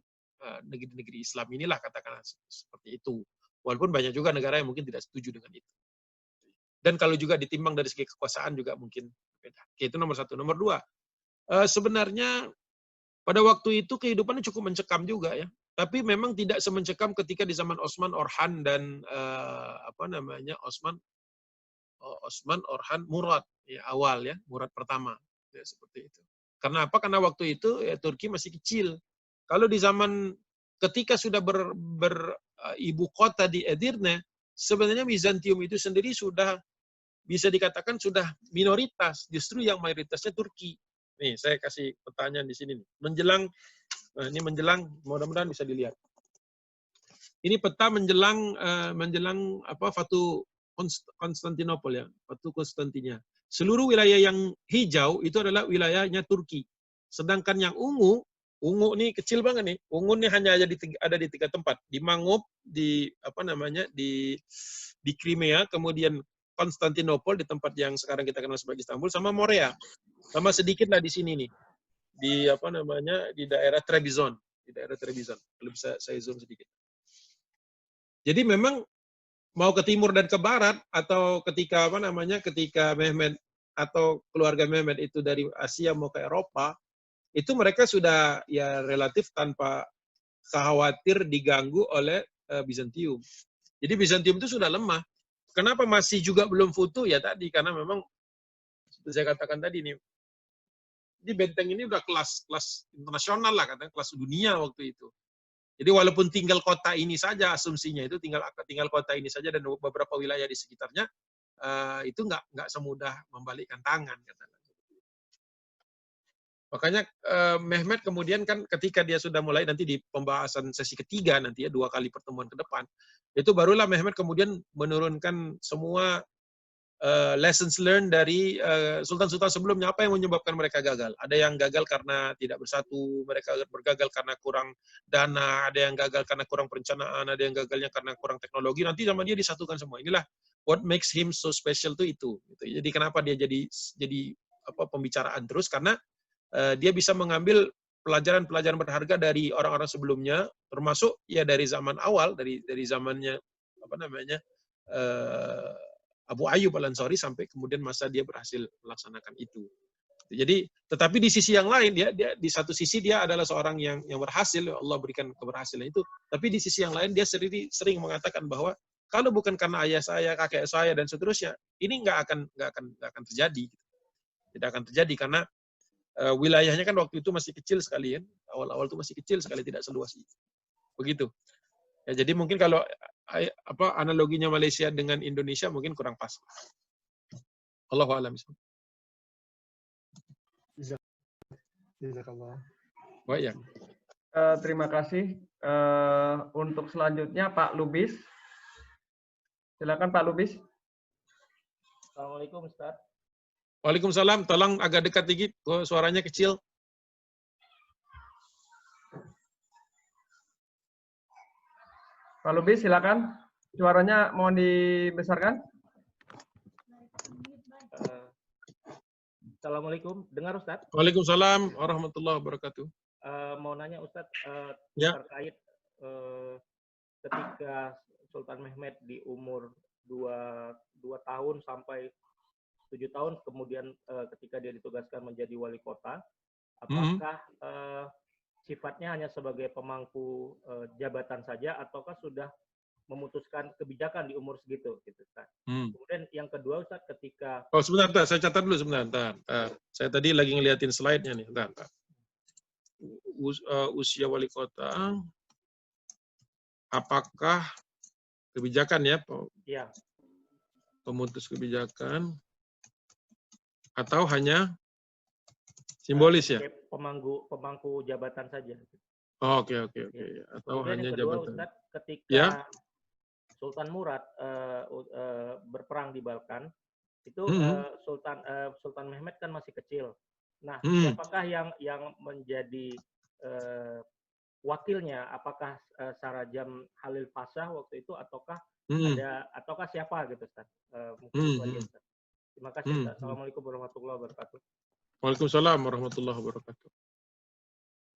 negeri-negeri Islam inilah, katakanlah seperti itu. Walaupun banyak juga negara yang mungkin tidak setuju dengan itu. Dan kalau juga ditimbang dari segi kekuasaan juga mungkin beda. Oke, itu nomor satu. Nomor dua, sebenarnya pada waktu itu kehidupannya cukup mencekam juga ya. Tapi memang tidak semencekam ketika di zaman Osman, Orhan dan Osman, Orhan, Murad ya, awal ya, Murad pertama ya, seperti itu. Karena apa? Karena waktu itu ya, Turki masih kecil. Kalau di zaman ketika sudah ibu kota di Edirne, sebenarnya Bizantium itu sendiri sudah bisa dikatakan sudah minoritas, justru yang mayoritasnya Turki. Nih, saya kasih pertanyaan di sini nih. Menjelang, mudah-mudahan bisa dilihat. Ini peta menjelang Fatu Konstantinopel ya, Fatu Konstantinia. Seluruh wilayah yang hijau itu adalah wilayahnya Turki. Sedangkan yang ungu nih kecil banget nih. Ungu nih hanya ada di 3 tempat, di Mangop, di Crimea, kemudian Konstantinopel di tempat yang sekarang kita kenal sebagai Istanbul, sama Morea. Sama sedikit lah di sini nih. Di daerah Trebizond. Kalau bisa saya zoom sedikit. Jadi memang mau ke timur dan ke barat atau ketika Mehmed atau keluarga Mehmed itu dari Asia mau ke Eropa, itu mereka sudah ya relatif tanpa khawatir diganggu oleh Bizantium. Jadi Bizantium itu sudah lemah. Kenapa masih juga belum futuh? Ya tadi, karena memang seperti saya katakan tadi nih, di benteng ini udah kelas internasional lah, katanya kelas dunia waktu itu. Jadi walaupun tinggal kota ini saja, asumsinya itu tinggal kota ini saja dan beberapa wilayah di sekitarnya, itu nggak semudah membalikkan tangan, katanya. Makanya Mehmed kemudian kan ketika dia sudah mulai nanti di pembahasan sesi ketiga nanti ya 2 kali pertemuan ke depan, itu barulah Mehmed kemudian menurunkan semua lessons learned dari sultan-sultan sebelumnya. Apa yang menyebabkan mereka gagal? Ada yang gagal karena tidak bersatu, mereka bergagal karena kurang dana, ada yang gagal karena kurang perencanaan, ada yang gagalnya karena kurang teknologi. Nanti sama dia disatukan semua. Inilah what makes him so special itu. Gitu. Jadi kenapa dia jadi pembicaraan terus, karena dia bisa mengambil pelajaran-pelajaran berharga dari orang-orang sebelumnya, termasuk ya dari zaman awal, dari zamannya Abu Ayyub Al-Ansari sampai kemudian masa dia berhasil melaksanakan itu. Jadi, tetapi di sisi yang lain dia di satu sisi dia adalah seorang yang berhasil, Allah berikan keberhasilan itu. Tapi di sisi yang lain dia sering mengatakan bahwa kalau bukan karena ayah saya, kakek saya dan seterusnya, ini nggak akan terjadi. Tidak akan terjadi karena wilayahnya kan waktu itu masih kecil sekali kan, awal-awal itu masih kecil sekali, tidak seluas itu. Begitu. Ya, jadi mungkin kalau analoginya Malaysia dengan Indonesia mungkin kurang pas. Allahu a'lam. Jazakallah. Baik ya. Terima kasih. Untuk selanjutnya Pak Lubis. Silakan Pak Lubis. Assalamualaikum Ustaz. Waalaikumsalam. Tolong agak dekat dikit, suaranya kecil. Pak Lubis, silakan. Suaranya mohon dibesarkan. Assalamualaikum. Dengar Ustaz? Waalaikumsalam warahmatullahi wabarakatuh. Mau nanya Ustaz Ya. terkait ketika Sultan Mehmed di umur 2 tahun sampai 7 tahun, kemudian ketika dia ditugaskan menjadi wali kota, apakah sifatnya hanya sebagai pemangku jabatan saja, ataukah sudah memutuskan kebijakan di umur segitu, gitu Ustaz. Kemudian yang kedua Ustaz, ketika Sebentar, saya catat dulu sebentar. Saya tadi lagi ngeliatin slide-nya nih. Bentar. Usia wali kota, apakah kebijakan ya, ya, pemutus kebijakan, atau hanya simbolis ya? Pemangku jabatan saja. Oke. Ya. Atau Kemudian hanya yang kedua, jabatan. Ustaz, ketika Ya. Sultan Murad berperang di Balkan, itu Sultan Mehmed kan masih kecil. Nah, siapakah yang menjadi wakilnya? Apakah Sarajam Halil Pasha waktu itu, ataukah siapa gitu Ustaz? Mungkin itu aja Ustaz. Terima kasih Ustaz. Assalamualaikum warahmatullahi wabarakatuh. Waalaikumsalam warahmatullahi wabarakatuh.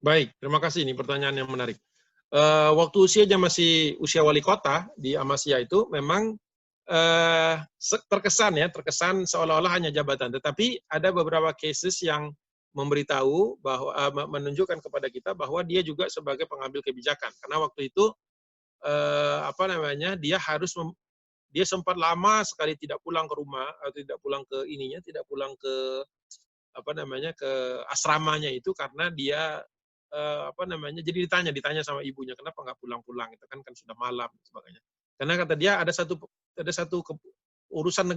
Baik, terima kasih. Ini pertanyaan yang menarik. Waktu usianya masih usia wali kota di Amasya itu memang terkesan seolah-olah hanya jabatan. Tetapi ada beberapa cases yang memberitahu bahwa menunjukkan kepada kita bahwa dia juga sebagai pengambil kebijakan. Karena waktu itu dia sempat lama sekali tidak pulang ke rumah, atau tidak pulang ke tidak pulang ke ke asramanya itu karena dia jadi ditanya sama ibunya, kenapa nggak pulang-pulang, itu kan sudah malam dan sebagainya. Karena kata dia ada satu urusan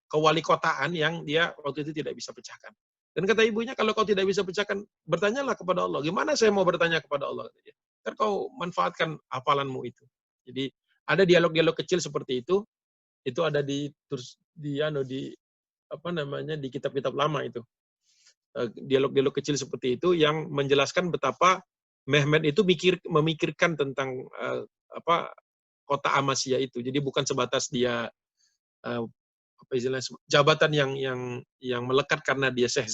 kewalikotaan yang dia waktu itu tidak bisa pecahkan. Dan kata ibunya, kalau kau tidak bisa pecahkan, bertanyalah kepada Allah. Gimana saya mau bertanya kepada Allah? Kan kau manfaatkan hafalanmu itu. Jadi ada dialog-dialog kecil seperti itu ada di kitab-kitab lama itu. Dialog-dialog kecil seperti itu yang menjelaskan betapa Mehmed itu memikirkan tentang kota Amasya itu. Jadi bukan sebatas dia jabatan yang melekat karena dia Syekh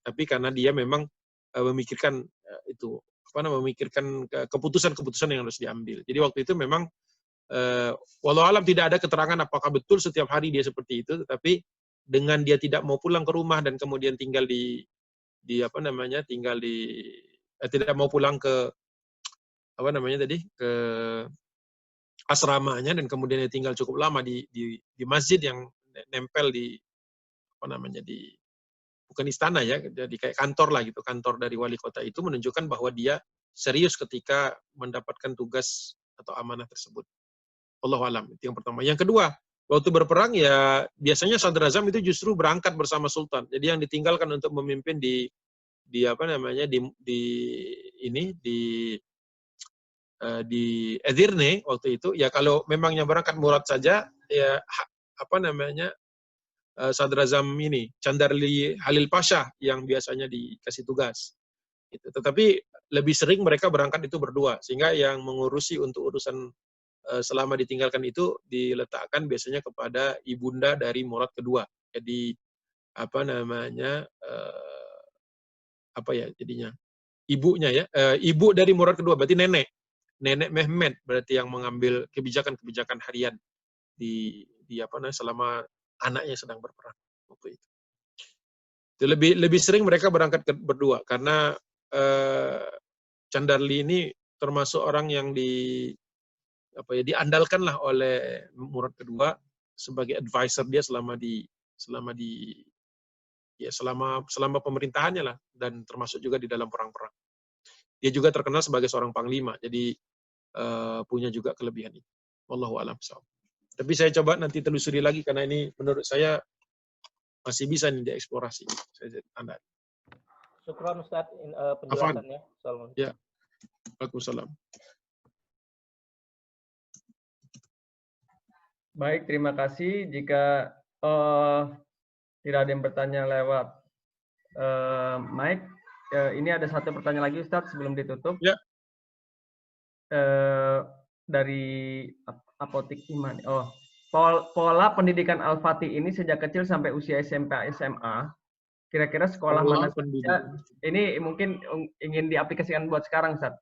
tapi karena dia memang memikirkan memikirkan keputusan-keputusan yang harus diambil. Jadi waktu itu memang walau alam tidak ada keterangan apakah betul setiap hari dia seperti itu, tetapi dengan dia tidak mau pulang ke rumah dan kemudian tinggal tidak mau pulang ke ke asramanya, dan kemudian dia tinggal cukup lama di masjid yang nempel bukan istana ya, jadi kayak kantor lah gitu, kantor dari wali kota, itu menunjukkan bahwa dia serius ketika mendapatkan tugas atau amanah tersebut. Wallahu alam, itu yang pertama. Yang kedua, waktu berperang ya biasanya sadrazam itu justru berangkat bersama sultan. Jadi yang ditinggalkan untuk memimpin di Edirne waktu itu ya, kalau memangnya berangkat Murad saja ya sadrazam ini Chandarli Halil Pasha yang biasanya dikasih tugas. Gitu. Tetapi lebih sering mereka berangkat itu berdua, sehingga yang mengurusi untuk urusan selama ditinggalkan itu diletakkan biasanya kepada ibunda dari Murad kedua. Jadi jadinya ibunya ya, ibu dari Murad kedua berarti nenek Mehmed berarti yang mengambil kebijakan harian selama anaknya sedang berperang waktu itu. Itu lebih sering mereka berangkat berdua karena Chandarli ini termasuk orang yang diandalkan lah oleh Murad kedua sebagai advisor dia selama pemerintahannya lah, dan termasuk juga di dalam perang-perang. Dia juga terkenal sebagai seorang panglima, jadi punya juga kelebihan ini. Wallahu a'lam bishawab. Tapi saya coba nanti telusuri lagi karena ini menurut saya masih bisa nih dieksplorasi. Syukran Ustaz Afwan. penjelasannya. Assalamualaikum. Ya. Waalaikumsalam. Baik, terima kasih. Jika tidak ada yang bertanya lewat mic, ini ada satu pertanyaan lagi Ustadz sebelum ditutup. Ya. Dari Apotik Iman. Pola pendidikan Al-Fatih ini sejak kecil sampai usia SMP SMA. Kira-kira sekolah mana saja? Ini mungkin ingin diaplikasikan buat sekarang, Ustadz.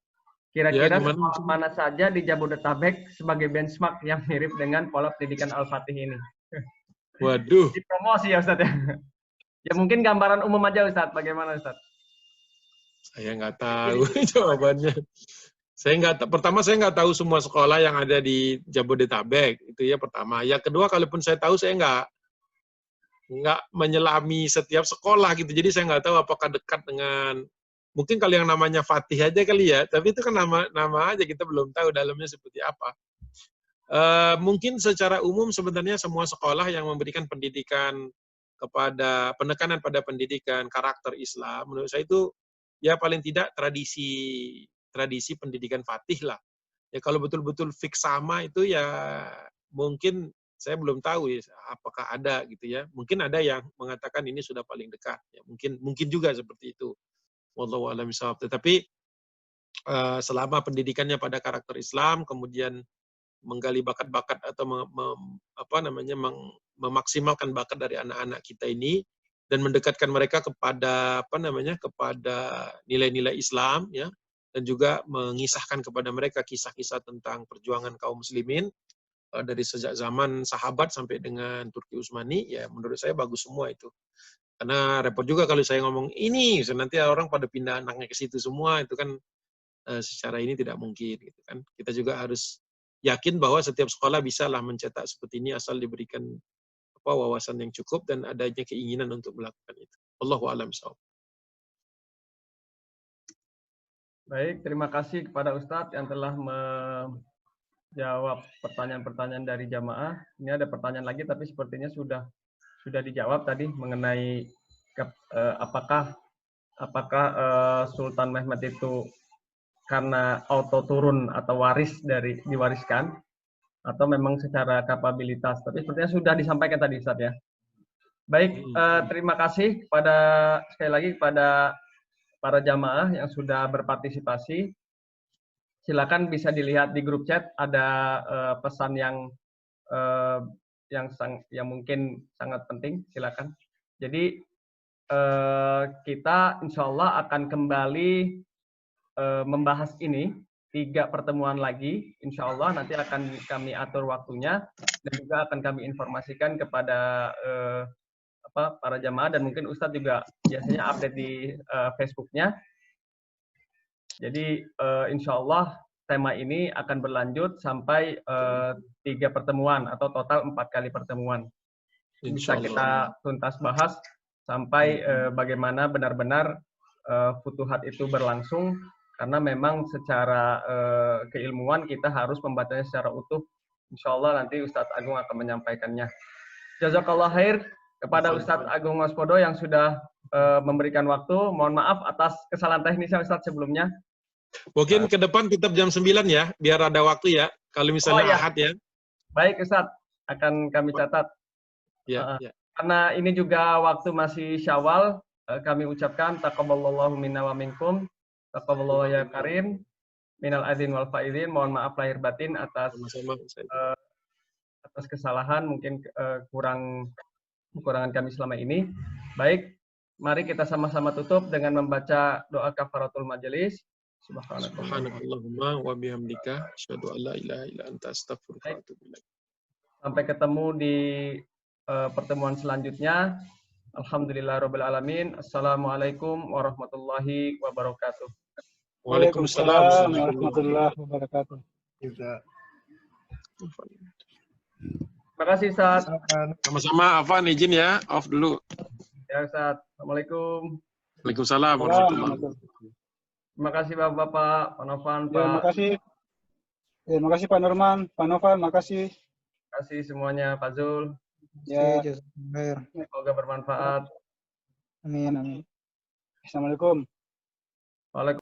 Kira-kira sekolah mana saja di Jabodetabek sebagai benchmark yang mirip dengan pola pendidikan Al-Fatih ini? Waduh. Dipromosi ya Ustadz ya. Ya mungkin gambaran umum aja Ustadz. Bagaimana Ustadz? Saya nggak tahu jawabannya. Pertama saya nggak tahu semua sekolah yang ada di Jabodetabek, itu ya pertama. Yang kedua, kalaupun saya tahu, saya nggak menyelami setiap sekolah gitu. Jadi saya nggak tahu apakah dekat dengan, mungkin kalau yang namanya Fatih aja kali ya, tapi itu kan nama aja, kita belum tahu dalamnya seperti apa. Mungkin secara umum sebenarnya semua sekolah yang memberikan pendidikan penekanan pada pendidikan karakter Islam, menurut saya itu ya paling tidak tradisi pendidikan Fatih lah. Ya kalau betul-betul fix sama itu ya mungkin saya belum tahu ya apakah ada gitu ya. Mungkin ada yang mengatakan ini sudah paling dekat. Ya mungkin juga seperti itu. Wallahu a'lam bishawab. Tetapi selama pendidikannya pada karakter Islam, kemudian menggali bakat-bakat atau memaksimalkan bakat dari anak-anak kita ini dan mendekatkan mereka kepada kepada nilai-nilai Islam ya. Dan juga mengisahkan kepada mereka kisah-kisah tentang perjuangan kaum muslimin dari sejak zaman sahabat sampai dengan Turki Utsmani, ya menurut saya bagus semua itu. Karena repot juga kalau saya ngomong ini, nanti orang pada pindah anaknya ke situ semua, itu kan secara ini tidak mungkin gitu kan. Kita juga harus yakin bahwa setiap sekolah bisa lah mencetak seperti ini asal diberikan wawasan yang cukup dan adanya keinginan untuk melakukan itu. Allahu a'lam bishawab. Baik, terima kasih kepada Ustadz yang telah menjawab pertanyaan-pertanyaan dari jamaah. Ini ada pertanyaan lagi, tapi sepertinya sudah dijawab tadi mengenai apakah Sultan Mehmed itu karena auto turun atau diwariskan, atau memang secara kapabilitas. Tapi sepertinya sudah disampaikan tadi Ustadz ya. Baik, terima kasih sekali lagi kepada para jamaah yang sudah berpartisipasi. Silakan bisa dilihat di grup chat, ada pesan yang mungkin sangat penting. Silakan. Jadi kita insya Allah akan kembali membahas ini 3 pertemuan lagi. Insya Allah nanti akan kami atur waktunya dan juga akan kami informasikan kepada para jamaah, dan mungkin Ustadz juga biasanya update di Facebook-nya. Jadi insya Allah tema ini akan berlanjut sampai 3 pertemuan atau total 4 kali pertemuan. Bisa kita tuntas bahas sampai bagaimana benar-benar futuhat itu berlangsung, karena memang secara keilmuan kita harus membacanya secara utuh. Insya Allah nanti Ustadz Agung akan menyampaikannya. Jazakallah khair kepada Ustadz Agung Waspodo yang sudah memberikan waktu. Mohon maaf atas kesalahan teknisnya Ustadz sebelumnya. Mungkin ke depan tetap jam 9 ya, biar ada waktu ya. Kalau misalnya Ahad ya. Baik Ustadz, akan kami catat. Ya. Karena ini juga waktu masih Syawal, kami ucapkan taqabbalallahu minna wa minkum, taqabbalallahu ya karim, minal aidin wal faizin. Mohon maaf lahir batin atas kesalahan, mungkin kekurangan kami selama ini. Baik, mari kita sama-sama tutup dengan membaca doa kafaratul majelis. Subhanakallahumma wa bihamdika asyhadu an la ilaha illa anta astaghfiruka wa atubu ilaik. Sampai ketemu di pertemuan selanjutnya. Alhamdulillahirabbil alamin. Assalamualaikum warahmatullahi wabarakatuh. Waalaikumsalam warahmatullahi wabarakatuh. Terima kasih Ustaz. Sama-sama, Afan izin ya, off dulu. Ya Ustaz. Assalamualaikum. Waalaikumsalam warahmatullahi wabarakatuh. Terima kasih Bapak-bapak, Pak Novan, Pak. Terima kasih. Terima kasih Pak Norman, Pak Novan, makasih. Terima kasih semuanya, Pak Zul. Ya. Semoga bermanfaat. Amin. Assalamualaikum. Waalaikumsalam.